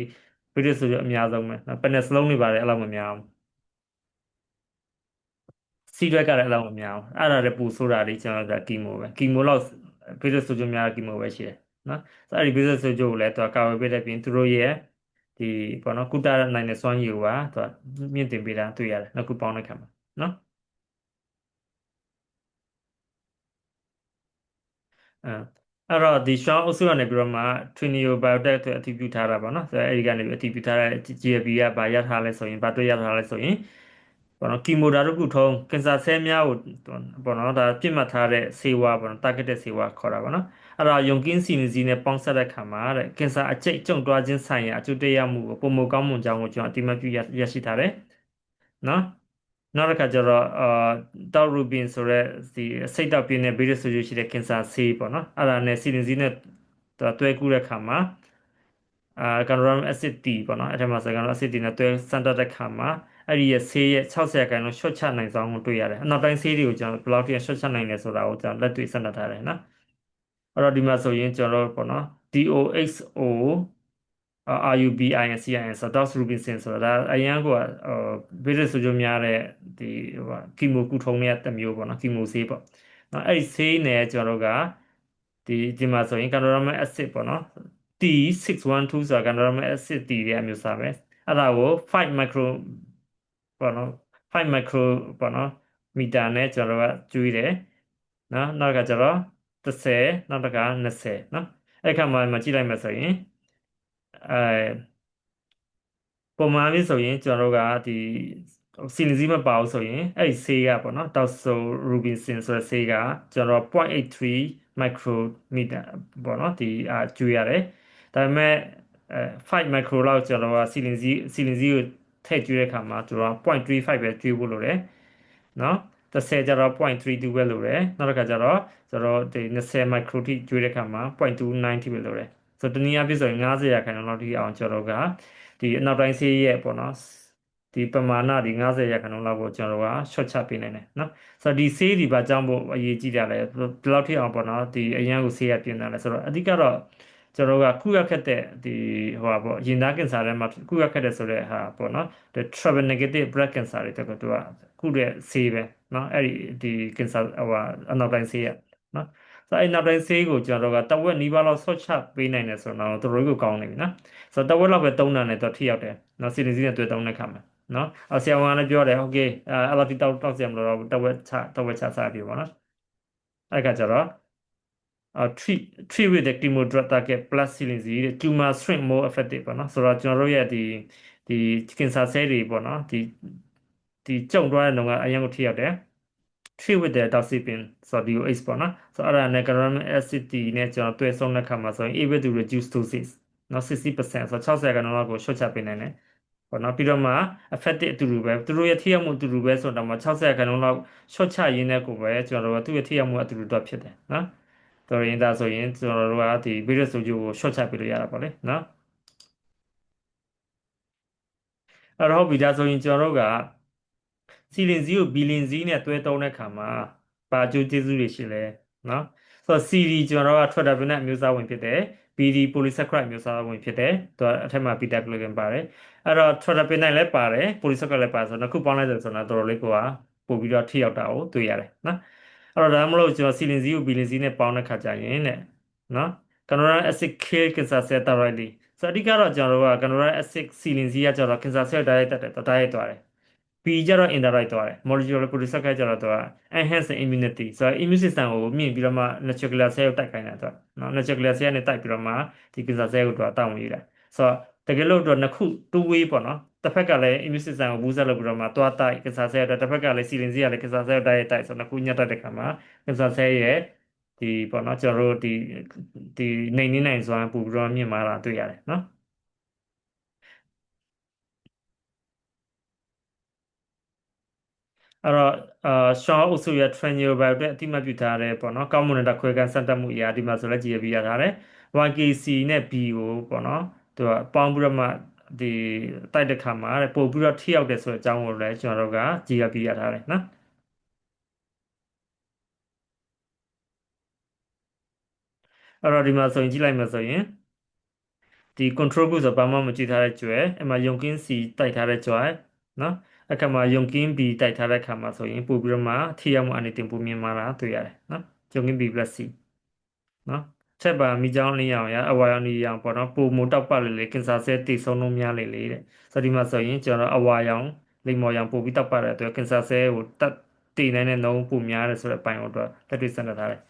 ဗီရုစ်ဆိုကြအများဆုံးပဲเนาะပက်နစလုံးတွေပါတယ်အဲ့လောက်မများဘူးစီးရွက်ကလည်းအဲ့လောက်မများဘူးအဲ့ဒါလည်းပူဆိုးတာလေးကျွန်တော်ကကီမိုပဲကီမိုလောက်ဗီရုစ်ဆိုကြများကီမိုပဲရှိတယ်เนาะဆိုအဲ့ဒီဗီရုစ်ဆိုကြကိုလည်းသူကကာဝယ်ပေးတဲ့ပြင်သူတို့ရဲ့ဒီပေါ့နော်ကုသနိုင်တဲ့စွမ်းရည်ကသူကမြင့်တင်ပေးတာတွေ့ရတယ်နှစ်ခုပေါင်းတဲ့ခါမှာเนาะ အဲအဲ့တော့ဒီ Sean အုပ်စုကနေပြီးတော့မှ Trineo Biotech အတွက်အတည်ပြုထားတာပေါ့နော်ဆိုတော့အဲ့ဒီကနေပြီးအတည်ပြုထားတဲ့ GLP ကဘာရထားလဲဆိုရင်ဘာတွေ့ရထားလဲဆိုရင်ပေါ့နော်ကီမိုဒါတို့ကုထုံးကင်ဆာဆဲများကိုပေါ့နော်ဒါပြစ်မှတ်ထားတဲ့ဆေးဝါးပေါ့နော် targeted ဆေးဝါးခေါ်တာပေါ့နော်အဲ့တော့ယုံကင်းစီနီစီနဲ့ပေါင်းစပ်တဲ့ခါမှာတဲ့ကင်ဆာအကျိတ်ကျုံတွားခြင်းဆိုင်ရာအကျိုးသက်ရောက်မှုကိုပုံမကောင်းမွန်ကြောင်းကိုကျွန်တော်အတိအမှတ်ပြုရရှိထားတယ်နော်နောက်တစ်ခါကျတော့တောက်ရူဘင်ဆိုတဲ့ဒီစိတ်တောက်ပြင်းတဲ့ဗိရုစ်ဆိုရရှိတဲ့ကင်ဆာဆေးပေါ့နော်အဲ့ဒါနဲ့စီလင်စီနဲ့တွဲကူးတဲ့ခါမှာကန်ရိုရမ်အက်ဆစ်တီပေါ့နော်အဲ့ထဲမှာဆိုကန်ရိုရမ်အက်ဆစ်တီနဲ့တွဲစမ်းသပ်တဲ့ခါမှာအဲ့ဒီရဲ့ဆေးရဲ့60%ရှော့ချနိုင်ဆောင်ကိုတွေ့ရတယ်အနောက်တိုင်းဆေးတွေကိုကျွန်တော်ဘယ်လောက်ထိရှော့ချနိုင်လဲဆိုတာကိုကျွန်တော်လက်တွေ့စမ်းသပ်ထားတယ်နော်အဲ့တော့ဒီမှာဆိုရင်ကျွန်တော်ပေါ့နော် DOXO RUBINCIN ဆိုတော့ Doxorubicin ဆိုတာဒါအရန်ကဗိရုစ်ဆိုကြများတဲ့ဒီဟိုကီမိုကုထုံးတဲ့တစ်မျိုးပေါ့နော်ကီမိုဆေးပေါ့နော်အဲ့ဒီဆေးနဲ့ကျွန်တော်တို့ကဒီမှာဆိုရင် Candoramin acid ပေါ့နော် T612 ဆိုတာ Candoramin acid T ရဲ့အမျိုးအစားပဲအဲ့ဒါကို5 micro ပေါ့နော်5 micro ပေါ့နော်မီတာနဲ့ကျွန်တော်တို့ကကျွေးတယ်နော်နောက်ကကျတော့30နောက်တစ်ခါ20နော်အဲ့ခါမှာကြည့်လိုက်မှဆိုရင်ပုံမှန်လေးဆိုရင်ကျွန်တော်တို့ကဒီစီလင်စီမပါဘူးဆိုရင်အဲ့ဒီဆေးကပေါ့နော်တောက်ဆိုရူဘင်ဆင်ဆိုတဲ့ဆေးကကျွန်တော်0.83 micrometer ပေါ့နော်ဒီကျွေးရတယ်ဒါပေမဲ့5 micro လောက်ကျွန်တော်ကစီလင်စီကိုထည့်ကျွေးတဲ့အခါမှာကျွန်တော်0.35ပဲကျွေးဖို့လိုတယ်နော်30ကျတော့0.32ပဲလိုတယ်နောက်တစ်ခါကျတော့ကျွန်တော်ဒီ20 micro ထိကျွေးတဲ့အခါမှာ0.29ထိပဲလိုတယ်ဆိုတော့တနည်းအားဖြင့်ဆိုရင်50%လောက်ထိအောင်ကျွန်တော်ကဒီအနောက်တိုင်းဆေးရဲ့ပေါ့နော်ဒီပမာဏဒီ50%လောက်ကိုကျွန်တော်က short ချပေးနိုင်တယ်နော်ဆိုတော့ဒီဆေးဒီဘာကြောင့်မို့အရေးကြီးတာလဲဒီလောက်ထိအောင်ပေါ့နော်ဒီအရန်ကိုဆေးရပြင်တာလဲဆိုတော့အဓိကတော့ကျွန်တော်ကခုရခက်တဲ့ဒီဟိုပါပေါ့ရင်သားကင်ဆာထဲမှာခုရခက်တဲ့ဆိုတဲ့ဟာပေါ့နော်ဒီ triple negative breast cancer တွေတက်တော့ခုတဲ့ဆေးပဲเนาะအဲ့ဒီကင်ဆာဟိုအနောက်တိုင်းဆေးရเนาะဆိုတော့အဲ့နောက်တိုင်းဆေးကိုကျွန်တော်တို့ကတဝက်နီးပါးလောက်ဆော့ချပေးနိုင်တယ်ဆိုတော့တော်တော်ကိုကောင်းနေပြီเนาะဆိုတော့တဝက်လောက်ပဲသုံးတာနဲ့တော့ထိရောက်တယ်เนาะစီရင်စီနဲ့တွေ့သုံးတဲ့ခါမှာเนาะဆရာဝန်ကလည်းပြောတယ်โอเคအဲ့လိုတိတောက်စရာမလိုတော့ဘူးတဝက်ချစားပြီပေါ့နော်အဲ့ခါကျတော့treat with the chemo drug target plus silenzi တဲ့ tumor shrink more effective ပေါ့နော်ဆိုတော့ကျွန်တော်တို့ရဲ့ဒီကင်ဆာဆဲတွေပေါ့နော်ဒီကျုံသွားတဲ့နှုန်းကအရင်ကိုထိရောက်တယ် treat with the doxepin ဆိုတော့ DOX ပေါ့နော်ဆိုတော့အဲ့ဒါနဲ့ glutamate acid နဲ့ကျွန်တော်တွဲဆုံးတဲ့ခါမှာဆိုရင် able to reduce doses နော်60%ဆိုတော့60%လောက်ကို short ချပေးနိုင်တယ်ပေါ့နော်ပြီးတော့မှ effective အတူတူပဲသူတို့ရဲ့ထိရောက်မှုအတူတူပဲဆိုတော့မှ60%လောက် short ချရင်းနဲ့ကိုပဲကျွန်တော်တို့ကသူ့ရဲ့ထိရောက်မှုအတူတူတော့ဖြစ်တယ်နော်ဆိုရင်ဒါဆိုရင်ကျွန်တော်တို့ကဒီ virus ဆိုကြကို short ချပေးလို့ရတာပေါ့လေနော်အဲ့တော့ဟုတ်ပြီဒါဆိုရင်ကျွန်တော်တို့ကစီလင်စီကိုဘီလင်စီနဲ့တွဲသုံးတဲ့ခါမှာဘာအကျိုးကျေးဇူးတွေရှိလဲနော်ဆိုတော့ CD ကျွန်တော်တို့က tretavin အမျိုးအစားဝင်ဖြစ်တယ် BD polysaccharide အမျိုးအစားဝင်ဖြစ်တယ်သူကအထက်မှာ beta glucan ပါတယ်အဲ့တော့ tretavin လည်းပါတယ် polysaccharide လည်းပါတယ်ဆိုတော့နှစ်ခုပေါင်းလိုက်တယ်ဆိုတော့တော်တော်လေးကိုပို့ပြီးတော့ထိရောက်တာကိုတွေ့ရတယ်နော်အဲ့တော့ဒါမှမဟုတ်ကျွန်တော်စီလင်စီကိုဘီလင်စီနဲ့ပေါင်းတဲ့ခါကျရင်တဲ့နော် Canora acid kill cancer cell thoroughly ဆိုတော့အဓိကတော့ကျွန်တော်တို့က Canora acid စီလင်စီကကျတော့ cancer cell တိုက်ရိုက်တက်တယ်တိုက်ရိုက်သွားတယ် B ကျတော့ indirect သွားတယ် molecular polysaccharide ကျတော့သူက enhance immunity ဆိုတော့ immune system ကိုမြင့်ပြီးတော့မှ natural cell ကိုတိုက်ခိုင်းတာသူကနော် natural cell နဲ့တိုက်ပြီးတော့မှဒီ cancer cell ကိုသူကတောင်းဝင်တာဆိုတော့တကယ်လို့တော့နှစ်ခု two way ပေါ့နော်တစ်ဖက်ကလည်း immune system ကို boost လုပ်ပြီးတော့မှသွားတိုက် cancer cell အတွက်တစ်ဖက်ကလည်း စီလင်စီကလည်း cancer cell တိုက်ရိုက်တိုက်ဆိုတော့နှစ်ခုညှပ်တတ်တဲ့ခါမှာ cancer cell ရဲ့ဒီပေါ့နော်ကျွန်တော်တို့ဒီနှိမ်နင်းနိုင်စွမ်းပိုပြီးတော့မြင့်မားတာတွေ့ရတယ်နော် အဲ့တော့ရှောင်းအုပ်စုရဲ့ Tranier Bio အတွက်အတိအမှတ်ပြုထားတယ်ပေါ့နော်ကောင်းမွန်တဲ့ဓာတ်ခွဲခန်းစမ်းသပ်မှုအရာဒီမှာဆိုလဲ GAP ရထားတယ် YKC နဲ့ B ကိုပေါ့နော်သူကပေါင်းပြီးတော့မှဒီတိုက်တဲ့ခါမှာတဲ့ပို့ပြီးတော့ထိရောက်တယ်ဆိုတဲ့အကြောင်းကိုလည်းကျွန်တော်တို့က GAP ရထားတယ်နော်အဲ့တော့ဒီမှာဆိုရင်ကြည့်လိုက်မှဆိုရင်ဒီ control group ဆိုဘာမှမကြည့်ထားတဲ့ကြွယ်အဲ့မှာယုံကင်း C တိုက်ထားတဲ့ကြွယ်နော်အခါမှာယုံကင်း B တိုက်ထားတဲ့ခါမှာဆိုရင်ပို့ပြီးတော့မှထိရောက်မှုအနေတင်ပိုမြင်မာတာတွေ့ရတယ်နော်ယုံကင်း B+C နော်ချက်ပါမိကြောင်းလင်းအောင်ရအဝါရောင်နေအောင်ပေါ့နော်ပုံမတောက်ပလေလေကင်ဆာဆဲတိဆုံးလုံးများလေလေတဲ့ဆိုဒီမှာဆိုရင်ကျွန်တော်အဝါရောင်လိမ္မော်ရောင်ပို့ပြီးတောက်ပတဲ့အတွက်ကင်ဆာဆဲကိုတတ်တည်နိုင်တဲ့နှုန်းပိုများတယ်ဆိုတဲ့အပိုင်းကိုတော့လက်တွေ့စမ်းသပ်ထားတယ်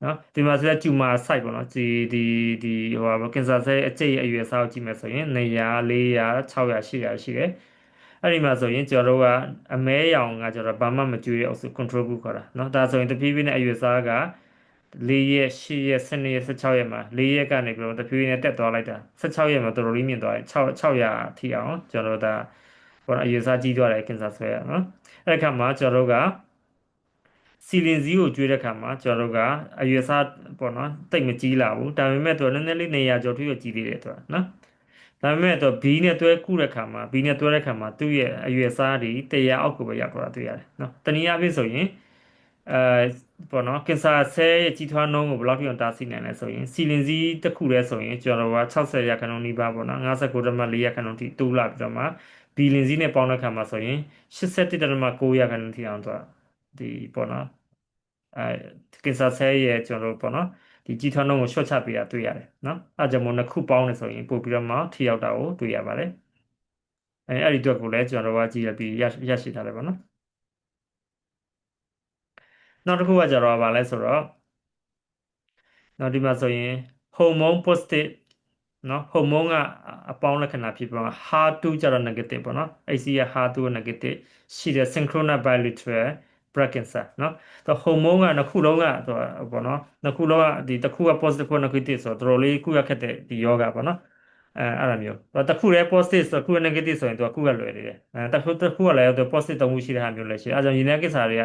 နော်ဒီမှာဆိုရင်ကျူမာ site ပေါ့နော်ဒီဟိုဟာကင်ဆာဆဲအကျိတ်အရွယ်စားကိုကြည့်မယ်ဆိုရင်200 400 600 800ရှိတယ်အဲ့ဒီမှာဆိုရင်ကျွန်တော်တို့ကအမဲရောင်ကကျွန်တော်ဘာမှမကျွေးတဲ့အုပ်စု control group ခေါ်တာเนาะဒါဆိုရင်တဖြည်းဖြည်းနဲ့အရွယ်စားက4ရက်8ရက်12ရက်16ရက်မှာ4ရက်ကနေပြီးတော့တဖြည်းဖြည်းနဲ့တက်သွားလိုက်တာ16ရက်မှာတော်တော်လေးမြင့်သွားတယ်600ထိအောင်ကျွန်တော်တို့ဒါဘောအရွယ်စားကြီးသွားတယ်ကင်ဆာဆွဲရเนาะအဲ့ဒီခါမှာကျွန်တော်တို့ကစီလင်စည်းကိုကျွေးတဲ့ခါမှာကျွန်တော်တို့ကအရွယ်စားပေါ့နော်တိတ်မကြီးလာဘူးဒါပေမဲ့သူကနည်းနည်းလေးနေရာကျော်ထွေးရကြီးသေးတယ်သူကနော်ဒါပေမဲ့တော့ B နဲ့တွဲကူးတဲ့ခါမှာ B နဲ့တွဲတဲ့ခါမှာသူ့ရဲ့အရွယ်စားတွေ100အောက်ကိုပဲရောက်သွားတာတွေ့ရတယ်နော်တနည်းအားဖြင့်ဆိုရင်အဲပေါ့နော်ကင်ဆာဆဲရဲ့ကြီးထွားနှုန်းကိုဘယ်လောက်ထိအောင်တားဆီးနိုင်လဲဆိုရင်စီလင်စည်းတစ်ခုတည်းဆိုရင်ကျွန်တော်တို့က60ရာခိုင်နှုန်းနီးပါးပေါ့နော်59.4ရာခိုင်နှုန်းထိတိုးလာပြီးတော့မှဘီလင်စည်းနဲ့ပေါင်းတဲ့ခါမှာဆိုရင်81.9ရာခိုင်နှုန်းထိအောင်တော့ဒီပေါ့နော်အဲကင်ဆာဆဲရဲ့ကျွန်တော်တို့ပေါ့နော်ဒီကြီးထွားနှုန်းကို short ချပေးတာတွေ့ရတယ်နော်အဲဒါကြောင့်မို့နှစ်ခုပေါင်းနေဆိုရင်ပို့ပြီးတော့မှထိရောက်တာကိုတွေ့ရပါတယ်အဲ့ဒီအတွက်ကိုလည်းကျွန်တော်တို့ကကြည့်ရပြီးရရှိထားတယ်ပေါ့နော်နောက်တစ်ခုကကြတော့ဗာလဲဆိုတော့နောက်ဒီမှာဆိုရင် hormone positive နော် hormone ကအပေါင်းလက္ခဏာဖြစ်ပြီးတော့ HER2 ကျတော့ negative ပေါ့နော် HC က HER2 က negative ရှိတဲ့ synchronous bilateral breast cancer နော်သူ hormone ကနှစ်ခုလုံးကသူပေါ့နော်နှစ်ခုလုံးကဒီတစ်ခုက positive တစ်ခုက negative ဆိုတော့တော်တော်လေးကုရခက်တဲ့ဒီယောဂပေါ့နော်အဲ့လိုမျိုးတစ်ခုတည်း positive ဆိုတော့တစ်ခုက negative ဆိုရင်သူကကုရလွယ်နေတယ်တစ်ခုကလည်းသူ positive သုံးခုရှိတဲ့ဟာမျိုးလည်းရှိတယ်အဲဒါကြောင့်ရေနံကိစ္စတွေက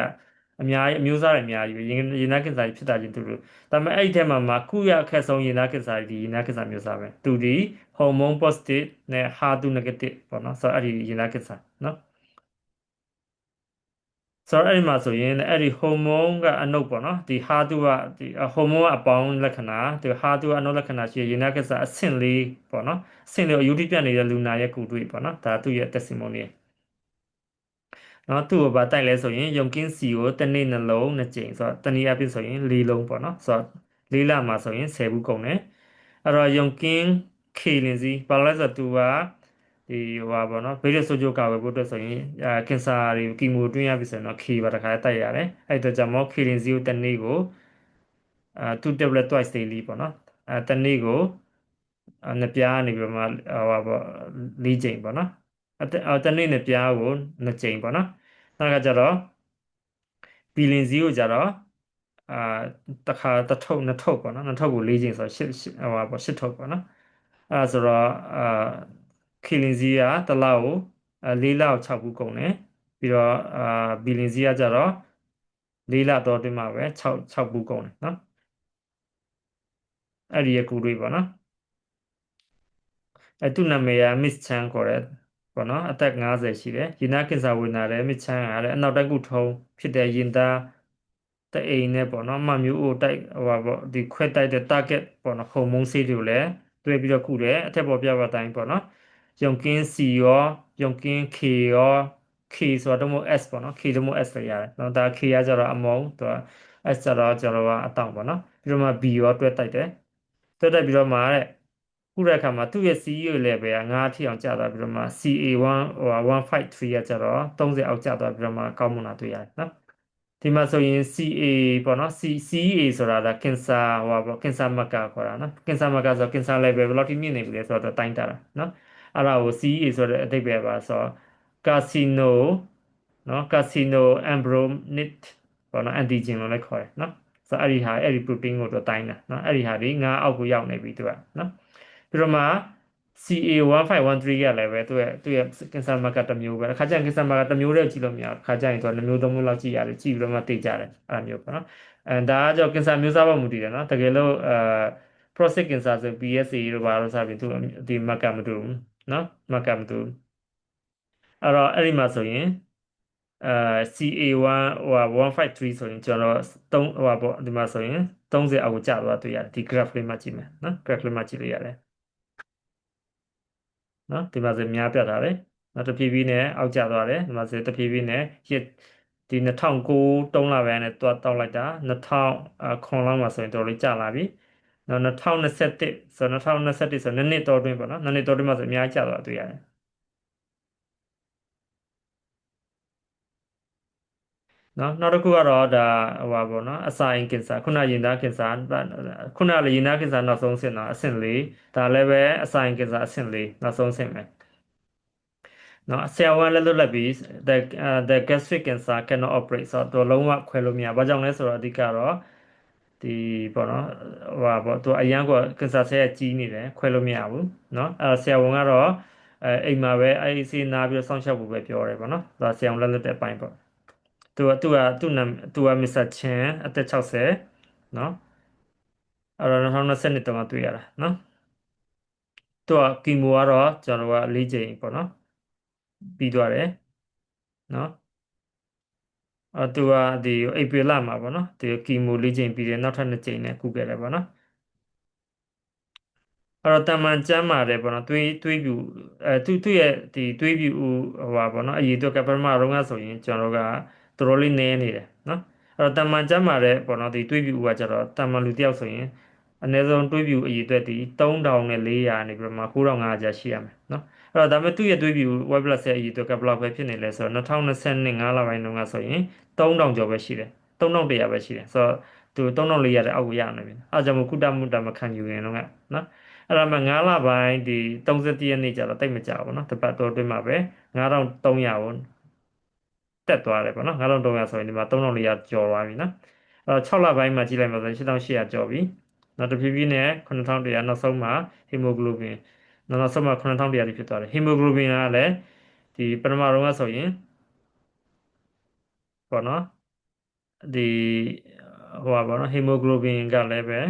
အများကြီးအမျိုးအစားတွေအများကြီးပဲရေနံကိစ္စတွေဖြစ်တာချင်းတူတူဒါပေမဲ့အဲ့ဒီထဲမှာကုရအခက်ဆုံးရေနံကိစ္စတွေဒီရေနံကိစ္စမျိုးစားပဲသူဒီ hormone positive နဲ့ HER2 negative ပေါ့နော်ဆိုတော့အဲ့ဒီရေနံကိစ္စနော်ဆိုတော့အဲ့ဒီမှာဆိုရင်အဲ့ဒီဟော်မုန်းကအနုတ်ပေါ့နော်ဒီဟာတုကဒီဟော်မုန်းကအပေါင်းလက္ခဏာဒီဟာတုကအနုတ်လက္ခဏာရှိရရင်နကစားအဆင့်လေးပေါ့နော်အဆင့်လေးအယူတိပြနေတဲ့လူနာရဲ့ကူတွေ့ပေါ့နော်ဒါသူ့ရဲ့ testimony နော်သူ့ကိုဗာတိုက်လဲဆိုရင်ယုံကင်းစီကိုတစ်နေ့နှလုံးနှစ်ကြိမ်ဆိုတော့တနည်းအားဖြင့်ဆိုရင်၄လုံးပေါ့နော်ဆိုတော့၄လမှာဆိုရင်10ဘူးကုန်တယ်အဲ့တော့ယုံကင်းခေလင်စီဘာလို့လဲဆိုတော့သူကဒီဟိုပါပေါ့နော်ဘေးရဆိုးကျိုးကာကွယ်ဖို့အတွက်ဆိုရင်ကင်ဆာတွေကီမိုတွင်းရပြီဆိုရင်တော့ခေပါတစ်ခါတိုက်ရတယ်အဲ့တော့ကြောင့်မို့ခေလင်စီကိုတစ်နေ့ကို2 tablet twice daily ပေါ့နော်တစ်နေ့ကိုနှစ်ပြားနေပြီးတော့မှဟိုပါပေါ့၄ကြိမ်ပေါ့နော်တစ်နေ့နှစ်ပြားကိုနှစ်ကြိမ်ပေါ့နော်နောက်ကကြတော့ဘီလင်စီကိုကြတော့အာတစ်ခါတစ်ထုပ်နှစ်ထုပ်ပေါ့နော်နှစ်ထုပ်ကို၄ကြိမ်ဆိုတော့ရှစ်ဟိုပါပေါ့8ထုပ်ပေါ့နော်အဲဒါဆိုတော့ခီလင်စီကတစ်လောက်ကို၄လကို6ခုကုန်တယ်ပြီးတော့ဘီလင်စီကကြတော့၄လတော့တွင်းမှာပဲ6ဘူးကုန်တယ်နော်အဲ့ဒီရဲ့ကူတွေပေါ့နော်သူ့နာမည်က Miss Chan ခေါ်တယ်ပေါ့နော်အသက်50ရှိတယ်ရင်နာကင်ဆာဝင်လာတယ် Miss Chan ကလည်းအနောက်တိုင်းကုထုံးဖြစ်တဲ့ရင်သားတအိမ်နဲ့ပေါ့နော်မမျိုးအိုတိုက်ဟိုပါပေါ့ဒီခွဲတိုက်တဲ့ target ပေါ့နော်ဟော်မုန်းဆေးတွေကိုလည်းတွဲပြီးတော့ကုတယ်အထက်ပေါ်ပြပါတိုင်းပေါ့နော်ယုံကင်း C ရောယုံကင်း K ရော K ဆိုတာတော့မဟုတ် S ပေါ့နော် K တော့မဟုတ် S လည်းရတယ်နော်ဒါ K ကကြတော့အမုံသူက S ကြတော့ကျွန်တော်ကအတောင်ပေါ့နော်ပြီးတော့မှ B ရောတွဲတိုက်တယ်တွဲတိုက်ပြီးတော့မှတဲ့ခုတဲ့အခါမှာသူ့ရဲ့ CEO level က9ထိအောင်ကျသွားပြီးတော့မှ CA1 ဟို153ကကျတော့30အောက်ကျသွားပြီးတော့မှကောင်းမွန်တာတွေ့ရတယ်နော်ဒီမှာဆိုရင် CA ပေါ့နော် CA ဆိုတာကကင်ဆာဟိုပါပေါ့ကင်ဆာမကာခေါ်တာနော်ကင်ဆာမကာဆိုကင်ဆာ level ဘယ်လောက်ထိမြင့်နေပြီလဲဆိုတော့တိုင်းတာတာနော်အဲ့ဒါကို CA ဆိုတဲ့အဓိပ္ပာယ်ပါဆိုတော့ casino နော် casino embryonic ပေါ့နော် antigen လို့လည်းခေါ်တယ်နော်ဆိုတော့အဲ့ဒီ protein ကိုတော့တိုင်းတာနော်အဲ့ဒီဟာဒီငါးအောက်ကိုရောက်နေပြီသူကနော်ပြီးတော့မှ CA1513 ကလည်းပဲသူ့ရဲ့ကင်ဆာမာကတစ်မျိုးပဲအခါကျရင်ကင်ဆာမာကတစ်မျိုးတည်းကြည့်လို့မရဘူးအခါကျရင်သူက2မျိုး3မျိုးလောက်ကြည့်ရတယ်ကြည့်ပြီးတော့မှသိကြတယ်အဲ့လိုမျိုးပေါ့နော်ဒါကကြောင့်ကင်ဆာမျိုးစားပေါ်မူတည်တယ်နော်တကယ်လို့prostate cancer ဆို PSA တို့ဘာလို့စပြီးသူဒီမကမတူဘူးနော်မကမတူအဲ့တော့အဲ့ဒီမှာဆိုရင်အဲ CA1 153ဆိုရင်ကျွန်တော်3ဟိုပေါ့ဒီမှာဆိုရင်30အောက်ကိုကျသွားတွေ့ရတယ်ဒီ graph လေးမှာကြည့်မယ်နော် graph လေးမှာကြည့်လို့ရတယ်နော်ဒီမှာဆိုများပြတ်တာလေနော်တဖြည်းဖြည်းနဲ့အောက်ကျသွားတယ်ဒီမှာဆိုတဖြည်းဖြည်းနဲ့ရစ်ဒီ2009 3လပိုင်းနဲ့တွားတောက်လိုက်တာ2000ခွန်လောက်မှာဆိုရင်တော်တော်လေးကျလာပြီနော်2021ဆို2021ဆိုနှစ်နှစ်တော်တွင်းပေါ့နော်နှစ်နှစ်တော်တွင်းမှာဆိုအများကြီးကျသွားတွေ့ရတယ်နော်နောက်တစ်ခုကတော့ဒါဟိုပါပေါ့နော်အစာအိမ်ကင်ဆာခုနရင်သားကင်ဆာခုနလည်းရင်သားကင်ဆာနောက်ဆုံးအဆင့်တော့အဆင့်၄ဒါလည်းပဲအစာအိမ်ကင်ဆာအဆင့်၄နောက်ဆုံးအဆင့်ပဲနော်ဆရာဝန်လည်းလွတ်လပ်ပြီး the gastric cancer cannot operate ဆိုတော့လုံးဝခွဲလို့မရဘာကြောင့်လဲဆိုတော့အဓိကတော့ဒီပေါ့နော်ဟိုပါပေါ့သူအရန်ကကင်ဆာဆဲကကြီးနေတယ်ခွဲလို့မရဘူးနော်ဆရာဝန်ကတော့အိမ်မှာပဲအဲ့ဒီစီနာပြီးတော့စောင့်ရှောက်ဖို့ပဲပြောတယ်ပေါ့နော်ဒါဆရာဝန်လည်းလွတ်တဲ့အပိုင်းပေါ့သူကမစ္စတာချန်အသက်60နော်အဲ့တော့2022တုန်းကတွေ့ရတာနော်သူကကီမိုကတော့ကျွန်တော်က၄ချိန်ပေါ့နော်ပြီးသွားတယ်နော်သူကဒီဧပြီလမှာပေါ့နော်ဒီကီမို၄ချိန်ပြီးတယ်နောက်ထပ်2ချိန်နဲ့ကုခဲ့တယ်ပေါ့နော်အဲ့တော့တာမန်ကျမ်းမာတယ်ပေါ့နော်သွေးပြူသူ့ရဲ့ဒီသွေးပြူဟိုပါပေါ့နော်အရေးအတွက်ကပထမတော့ကဆိုရင်ကျွန်တော်တို့ကတော်တော်လေးနည်းနေတယ်နော်အဲ့တော့တာမန်ကျမ်းမာတဲ့ပေါ့နော်ဒီသွေးပြူကကျတော့တာမန်လူတစ်ယောက်ဆိုရင်အနည်းဆုံးသွေးပြူအရေးအတွက်ဒီ3400နေပြီးတော့မှ9500ကျရှိရမယ်နော်အဲ့တော့ဒါပေမဲ့သူ့ရဲ့သွေးပြူ white blood cell အရေးအတွက်ကဘယ်လောက်ပဲဖြစ်နေလဲဆိုတော့2025လပိုင်းတုန်းကဆိုရင်3000ကျော်ပဲရှိတယ်3100ပဲရှိတယ်ဆိုတော့သူ3400တဲ့အောက်ကိုရနေပြီအဲဒါကြောင့်မို့ကုတမှုတာမခံယူရင်တော့ကနော်အဲ့ဒါမှ9လပိုင်းဒီ31ရက်နေ့ကျတော့တိတ်မကြဘူးเนาะတစ်ပတ်တော်အတွင်းမှာပဲ9300ကိုတက်သွားတယ်ပေါ့နော်9300ဆိုရင်ဒီမှာ3400ကျော်သွားပြီနော်အဲ့တော့6လပိုင်းမှာကြည့်လိုက်မှာဆိုရင်8800ကျော်ပြီနောက်တစ်ဖြည်းဖြည်းနဲ့9100နောက်ဆုံးမှာဟီမိုဂလိုဘင်နောက်ဆုံးမှာ9100တိဖြစ်သွားတယ်ဟီမိုဂလိုဘင်ကလည်းဒီပထမတော့ကဆိုရင်ပေါ့နော်ဒီဟိုပါပေါ့နော်ဟီမိုဂလိုဘင်ကလည်းပဲ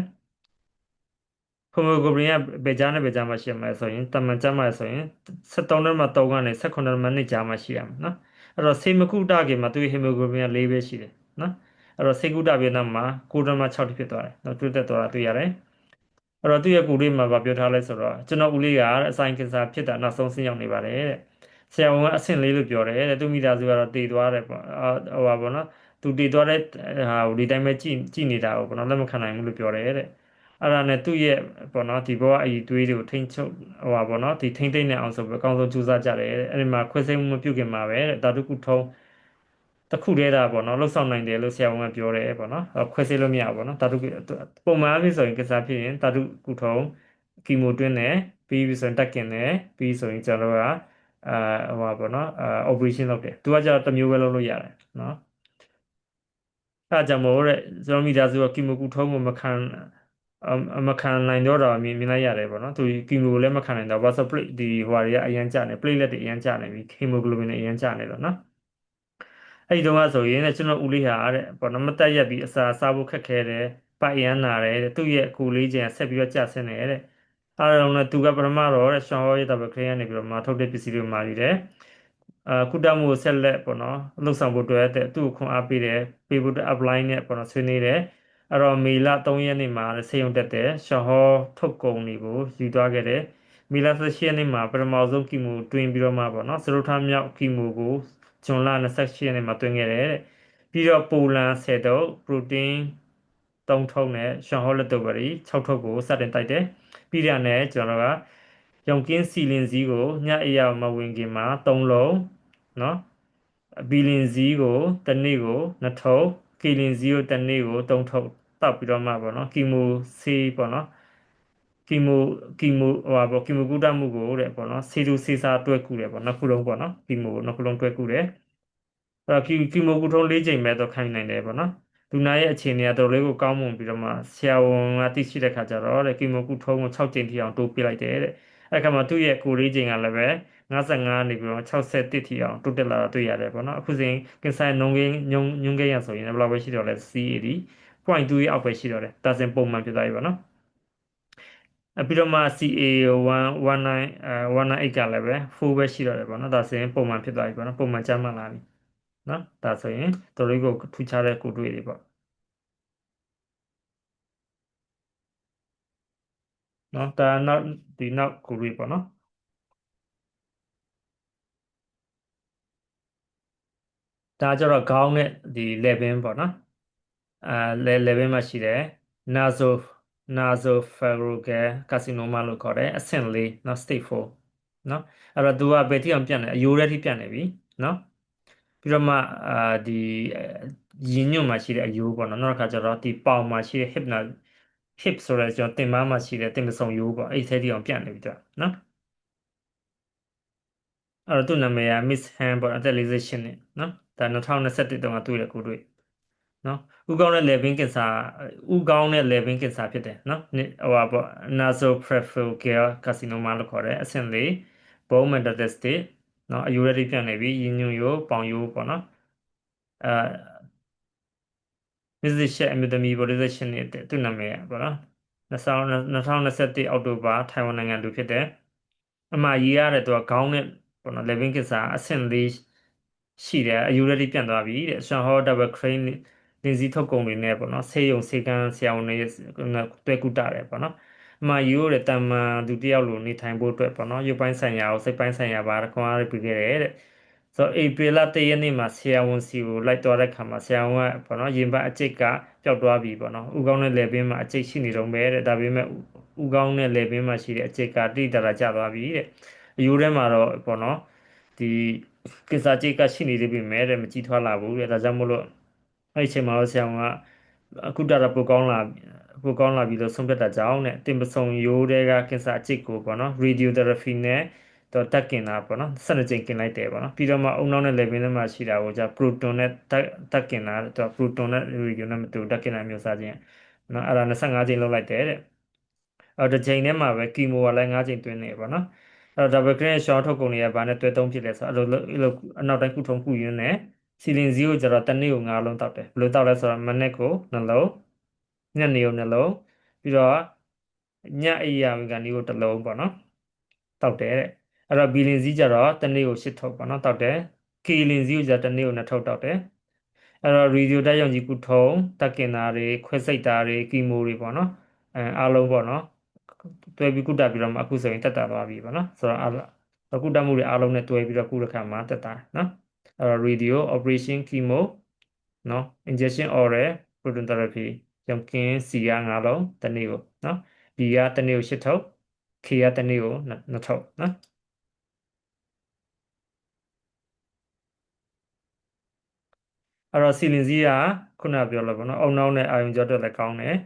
ဟီမိုဂလိုဘင်ကဘယ်ကြားနဲ့ဘယ်ကြားမှာရှိရမလဲဆိုရင်တမန်ကျမ်းမှာဆိုရင်73.3ကနေ18.2ကြားမှာရှိရမယ်နော်အဲ့တော့ဆေးမကုတခင်မှာသူ့ဟီမိုဂလိုဘင်က4ပဲရှိတယ်နော်အဲ့တော့ဆေးကုတပြီးနောက်မှာ9.6တိဖြစ်သွားတယ်နော်တိုးတက်သွားတာတွေ့ရတယ်အဲ့တော့သူ့ရဲ့ကိုယ်လေးမှာဗာပြောထားလဲဆိုတော့ကျွန်တော်ဦးလေးကအဆိုင်ကင်ဆာဖြစ်တာနောက်ဆုံးဆင်းရောက်နေပါတယ်တဲ့ဆရာဝန်ကအဆင့်လေးလို့ပြောတယ်တဲ့သူမိသားစုကတော့တည်သွားတယ်ပေါ့ဟိုပါပေါ့နော်သူတည်သွားတဲ့ဟာကိုဒီတိုင်းပဲကြည်နေတာကိုပေါ့နော်လက်မခံနိုင်ဘူးလို့ပြောတယ်တဲ့အဲ့ဒါနဲ့သူ့ရဲ့ပေါ့နော်ဒီဘဝအည်သွေးတွေကိုထိမ့်ချုပ်ဟိုပါပေါ့နော်ဒီထိမ့်သိမ့်နေအောင်ဆိုပြီးအကောင်းဆုံးကြိုးစားကြတယ်တဲ့အဲ့ဒီမှာခွဲစိတ်မှုမပြုခင်မှာပဲတဲ့ဓာတုကုထုံးတစ်ခုတည်းတာပေါ့နော်လှုပ်ဆောင်နိုင်တယ်လို့ဆရာဝန်ကပြောတယ်ပေါ့နော်ခွဲစိတ်လို့မရဘူးပေါ့နော်ဓာတုပုံမှန်အဖြစ်ဆိုရင်ကစားဖြစ်ရင်ဓာတုကုထုံးကီမိုတွင်းတယ်ပြီးဆိုရင်တက်ကင်တယ်ပြီးဆိုရင်ကျွန်တော်တို့ကဟိုပါပေါ့နော်operation လုပ်တယ်သူကကျတော့တစ်မျိုးပဲလုပ်လို့ရတယ်နော်အဲဒါကြောင့်မို့တဲ့ကျွန်တော်မိသားစုကကီမိုကုထုံးကိုမခံနိုင်တော့တာမြင်လိုက်ရတယ်ပေါ့နော်သူကီမိုကိုလည်းမခံနိုင်တော့ဘာလို့ဆိုဒီဟိုဟာတွေကအရန်ကျနေ platelet တွေအရန်ကျနေပြီဟီမိုဂလိုဘင်တွေအရန်ကျနေတော့နော်အဲ့ဒီတုန်းကဆိုရင်တဲ့ကျွန်တော်ဦးလေးဟာတဲ့ပေါ့နော်မတက်ရက်ပြီးအစာစားဖို့ခက်ခဲတယ်ပိုက်ရမ်းနာတယ်တဲ့သူ့ရဲ့ကိုယ်လေးချင်းဆက်ပြီးတော့ကျဆင်းနေတယ်အားလုံးနဲ့သူကပထမတော့တဲ့ရှောင်းဟောရတဲ့ဘခရင်းကနေပြီးတော့မှထုတ်တဲ့ပစ္စည်းတွေမှာပြီးတယ်ကုတမှုဆက်လက်ပေါ့နော်လှုပ်ဆောင်ဖို့အတွက်တဲ့သူ့ကိုခွန်အားပေးတယ်ပေးဖို့အတွက် upline နဲ့ပေါ့နော်ဆွေးနွေးတယ်အဲ့တော့မေလ3ရက်နေ့မှာဆေးရုံတက်တယ်ရှောင်းဟောထုတ်ကုန်တွေကိုယူသွားခဲ့တယ်မေလ18ရက်နေ့မှာပထမဆုံးကီမိုတွင်းပြီးတော့မှပေါ့နော်စရုထားမြောက်ကီမိုကိုဇွန်လ28ရက်နေ့မှာတွင်းခဲ့တယ်တဲ့ပြီးတော့ပိုလန်10တုပ်ပရိုတင်း3ထုပ်နဲ့ရှောင်းဟောလက်တူဘရီ6ထုပ်ကိုစတင်တိုက်တယ်ပြီးရနဲ့ကျွန်တော်ကရောင်ကင်းစီလင်စည်းကိုညအရာမဝင်ခင်မှာ3လုံးနော်ဘီလင်စည်းကိုတစ်နေ့ကို2ထုပ်ကီလင်စည်းကိုတစ်နေ့ကို3ထုပ်တောက်ပြီးတော့မှပေါ့နော်ကီမိုဆေးပေါ့နော်ကီမိုဟိုပါပေါ့ကီမိုကုတမှုကိုတဲ့ပေါ့နော်ဆေးတူဆေးစာတွဲကူတယ်ပေါ့နှစ်ခုလုံးပေါ့နော်ကီမိုကိုနှစ်ခုလုံးတွဲကူတယ်အဲ့တော့ကီမိုကုထုံး၄ချိန်ပဲတော့ခိုင်းနိုင်တယ်ပေါ့နော်လူနာရဲ့အခြေအနေကတော်တော်လေးကိုကောင်းမွန်ပြီးတော့မှဆရာဝန်ကသိရှိတဲ့ခါကျတော့တဲ့ကီမိုကုထုံးကို6ချိန်ထိအောင်တိုးပြလိုက်တယ်တဲ့ အဲ့ခါမှာသူ့ရဲ့ကိုယ်ရေးချိန်ကလည်းပဲ55နေပြီးတော့61ထိအောင်တိုးတက်လာတာတွေ့ရတယ်ပေါ့နော်အခုစဉ်ကင်ဆာနှုန်းကိန်းညွှန်းကိန်းရဆိုရင်လည်းဘယ်လောက်ပဲရှိတော့လဲ C80 0.2ရဲ့အောက်ပဲရှိတော့တယ်ဒါစဉ်ပုံမှန်ဖြစ်သွားပြီပေါ့နော်ပြီးတော့မှ CA119 198ကလည်းပဲ4ပဲရှိတော့တယ်ပေါ့နော်ဒါဆိုရင်ပုံမှန်ဖြစ်သွားပြီပေါ့နော်ပုံမှန်ကျန်းမာလာပြီနော်ဒါဆိုရင်တော်တော်လေးကိုထူးခြားတဲ့ကိုယ်တွေ့တွေပေါ့နော်ဒါနောက်ဒီနောက်ကိုယ်တွေ့ပေါ့နော်ဒါကြတော့ခေါင်းနဲ့ဒီ level ပေါ့နော်အာ level မှာရှိတယ် naso nasopharyngeal carcinoma လို့ခေါ်တယ်အဆင့်၄နော် stage 4နော်အဲ့တော့သူကဘယ်ထိအောင်ပြတ်နေအယိုးထဲထိပြတ်နေပြီနော်ပြီးတော့မှဒီရင်ညွန့်မှာရှိတဲ့အယိုးပေါ့နော်နောက်တစ်ခါကျတော့ဒီပေါင်မှာရှိတဲ့ hip ဆိုရဲကျွန်တော်တင်မမှာရှိတဲ့တင်ပဆုံယိုးပေါ့အဲ့ဒီထဲထိအောင်ပြတ်နေပြီသူကနော်အဲ့တော့သူ့နာမည်က Miss Han ပေါ့အသက်48နှစ်နော်ဒါ2021တုန်းကတွေ့တယ်ကိုတွေ့နော်ဥကောင်းတဲ့ level ကင်ဆာဥကောင်းတဲ့ level ကင်ဆာဖြစ်တယ်နော်ဟိုပါပေါ့ nasopharyngeal carcinoma လို့ခေါ်တယ်အဆင့်၄ bone metastasis နော်အယိုးရည်ပြန့်နေပြီရင်ညွန့်ရိုးပေါင်ရိုးပေါ့နော်အဲ28အမျိုးသမီးပေါ့48နှစ်သူ့နာမည်ပေါ့နော်2021အောက်တိုဘာထိုင်ဝမ်နိုင်ငံသူဖြစ်တယ်အမကြီးရတဲ့သူကခေါင်းနဲ့ပေါ့နော် living kit စာအဆင့်၄ရှိတယ်အယူရည်ပြန့်သွားပြီတဲ့ရှန်ဟော double crane လင်းစည်းထုတ်ကုန်တွေနဲ့ပေါ့နော်ဆေးရုံဆေးကန်းဆရာဝန်တွေတွဲကုတာတယ်ပေါ့နော်အမယူရတဲ့တမန်သူတယောက်လိုနေထိုင်ဖို့အတွက်ပေါ့နော်ရုပ်ပိုင်းဆိုင်ရာကိုစိတ်ပိုင်းဆိုင်ရာပါခွန်အားပေးခဲ့တယ်တဲ့ဆိုတော့ဧပြီလ1ရက်နေ့မှာဆရာဝန်စီကိုလိုက်သွားတဲ့ခါမှာဆရာဝန်ကပေါ့နော်ရင်ဘတ်အကျိတ်ကပျောက်သွားပြီပေါ့နော်ဥကောင်းတဲ့လယ်ပင်မှာအကျိတ်ရှိနေတော့ပဲတဲ့ဒါပေမဲ့ဥကောင်းတဲ့လယ်ပင်မှာရှိတဲ့အကျိတ်ကတိတရာကျသွားပြီတဲ့အယူထဲမှာတော့ပေါ့နော်ဒီကင်ဆာကျိတ်ကရှိနေသေးပေမဲ့တဲ့မကြီးထွားလာဘူးတဲ့ဒါကြောင့်မို့လို့အဲ့ဒီအချိန်မှာတော့ဆရာဝန်ကအခုတရပိုကောင်းလာပြီလို့ဆုံးဖြတ်တာကြောင့်တဲ့တင်ပဆုံရိုးတွေကကင်ဆာအကျိတ်ကိုပေါ့နော် radiotherapy နဲ့တော့တက်ကင်တာပေါ့နော်12ကြိမ်ကင်လိုက်တယ်ပေါ့နော်ပြီးတော့မှအုံနောက်နဲ့ level ထဲမှာရှိတာကိုじゃ proton နဲ့တက်ကင်တာတော့ proton နဲ့ radio နဲ့မတူတက်ကင်တာမျိုးစားခြင်းနော်အဲ့ဒါ25ကြိမ်လောက်လိုက်တယ်တဲ့တစ်ချိန်ထဲမှာပဲကီမိုကလည်း5ကြိမ်တွင်းနေပေါ့နော်အဲ့တော့ double green ရှောင်းထုတ်ကုန်တွေကဘာနဲ့တွဲသုံးဖြစ်လဲဆိုတော့အဲ့လိုအနောက်တိုင်းကုထုံးကုရင်းနဲ့စီလင်ဇီကိုကျတော့တစ်နေ့ကို9လုံးတောက်တယ်ဘယ်လိုတောက်လဲဆိုတော့မနေ့ကို2လုံးညနေကို2လုံးပြီးတော့ညအိယာဝင်ကနေကို1လုံးပေါ့နော်တောက်တယ်တဲ့အဲ့တော့ဘီလင်ဇီကျတော့တစ်နေ့ကို8ထုတ်ပေါ့နော်တောက်တယ်ကီလင်ဇီကိုကျတော့တစ်နေ့ကို2ထုတ်တောက်တယ်အဲ့တော့ရေဒီယိုဓာတ်ရောင်ခြည်ကုထုံးတက်ကင်တာတွေခွဲစိတ်တာတွေကီမိုတွေပေါ့နော်အားလုံးပေါ့နော်တွဲပြီးကုသပြီးတော့မှအခုဆိုရင်တက်တာသွားပြီပေါ့နော်ဆိုတော့ကုသမှုတွေအားလုံးနဲ့တွဲပြီးတော့ကုသခါမှာတက်တာနော်အဲ့တော့ radio operation chemo နော် injection oral proton therapy ရောင်ကင်း C က9လုံးတစ်နေ့ကိုနော် B ကတစ်နေ့ကို8ထုတ် K ကတစ်နေ့ကို2ထုတ်နော်အဲ့တော့စီလင်စီးကခုနပြောလို့ပေါ့နော်အုံနောက်နဲ့အာယုံကြောအတွက်လည်းကောင်းတယ်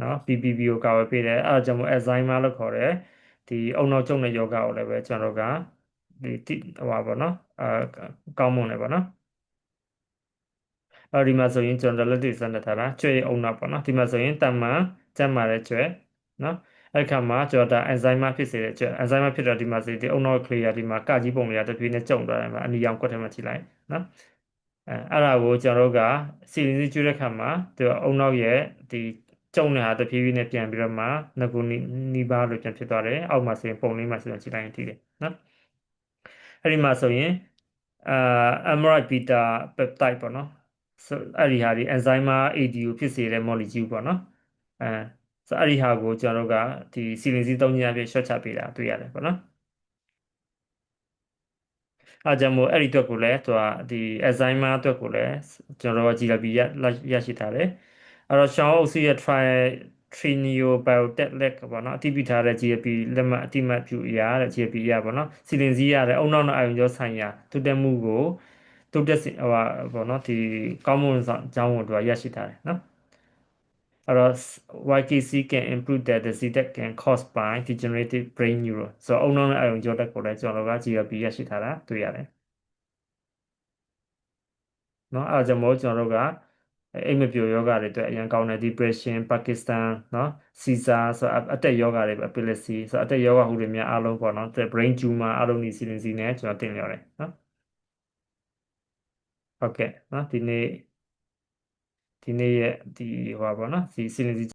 နော် PPB ကိုကာဝယ်ပေးတယ်အဲ့ဒါကြောင့်မို့ Alzheimer လို့ခေါ်တယ်ဒီအုံနောက်ကျုံတဲ့ယောဂကိုလည်းပဲကျွန်တော်တို့ကဒီဟိုပါပေါ့နော်ကောင်းမွန်တယ်ပေါ့နော်ဒီမှာဆိုရင်ကျွန်တော်လက်တွေ့စမ်းသပ်ထားတာကျွဲအုံနောက်ပေါ့နော်ဒီမှာဆိုရင်တမန်ကျန်းမာတဲ့ကျွဲနော်အဲ့ခါမှာကျွန်တော်ဒါ enzyme ဖြစ်စေတဲ့ကျွဲ enzyme ဖြစ်တော့ဒီမှာဆိုဒီအုံနောက်ကလေးကဒီမှာကကြီးပုံတွေကတဖြည်းနဲ့ကျုံသွားတယ်မှာအနီရောင်ကွက်ထဲမှာကြည့်လိုက်နော်အဲ့ဒါကိုကျွန်တော်တို့ကစီရင်စီကျွေးတဲ့ခါမှာသူကအုံနောက်ရဲ့ဒီကျုံနေတာတဖြည်းဖြည်းနဲ့ပြန်ပြီးတော့မှငကူနီးပါးလို့ပြန်ဖြစ်သွားတယ်အောက်မှာဆိုရင်ပုံလေးမှာဆိုရင်ကြည့်လိုက်ရင်ထိတယ်နော်အဲ့ဒီမှာဆိုရင်အာ amyloid beta peptide ပေါ့နော်ဆိုအဲ့ဒီဟာဒီ enzyme AD ကိုဖြစ်စေတဲ့ molecule ပေါ့နော်အဲဆိုအဲ့ဒီဟာကိုကျွန်တော်တို့ကဒီစီလင်စီသုံးညအဖြစ် short ချပေးတာတွေ့ရတယ်ပေါ့နော်အားကြောင့်မို့အဲ့ဒီအတွက်ကိုလည်းသူကဒီ Alzheimer အတွက်ကိုလည်းကျွန်တော်တို့က GLP ရရှိထားတယ်အဲ့တော့ Sean Oxy ရဲ့ Trineo Biotech လက်ပေါ့နော်အတိပထားတဲ့ GLP လက်မှတ်အတိမတ်ပြုရတဲ့ GLP ရပေါ့နော်စီလင်စီရတဲ့အုံနောက်နဲ့အာရုံကြောဆိုင်ရာတိုးတက်မှုကိုတိုးတက်ဟိုပေါ့နော်ဒီကောင်းမွန်ဆောင်အကြောင်းကိုသူကရရှိထားတယ်နော်အဲ့တော့ YKC can improve the disease that can caused by degenerative brain neuron ဆိုတော့အုံနောက်နဲ့အာရုံကြောတက်ကိုလည်းကျွန်တော်တို့က GLP ရရှိထားတာတွေ့ရတယ်နော်အဲ့ဒါကြောင့်မို့ကျွန်တော်တို့က အိမ်မပျော်ယောဂတွေအတွက်အရင်ကောင်းတယ် depression Parkinson နော် Caesar ဆိုအသက်ယောဂတွေ epilepsy ဆိုအသက်ယောဂဟူတွေများအားလုံးပေါ့နော် brain tumor အားလုံးဒီစီရင်စီနဲ့ကျွန်တော်တင်လျော်တယ်နော်ဟုတ်ကဲ့နော်ဒီနေ့ရဲ့ဒီဟိုပါပေါ့နော်ဒီစီရင်စီ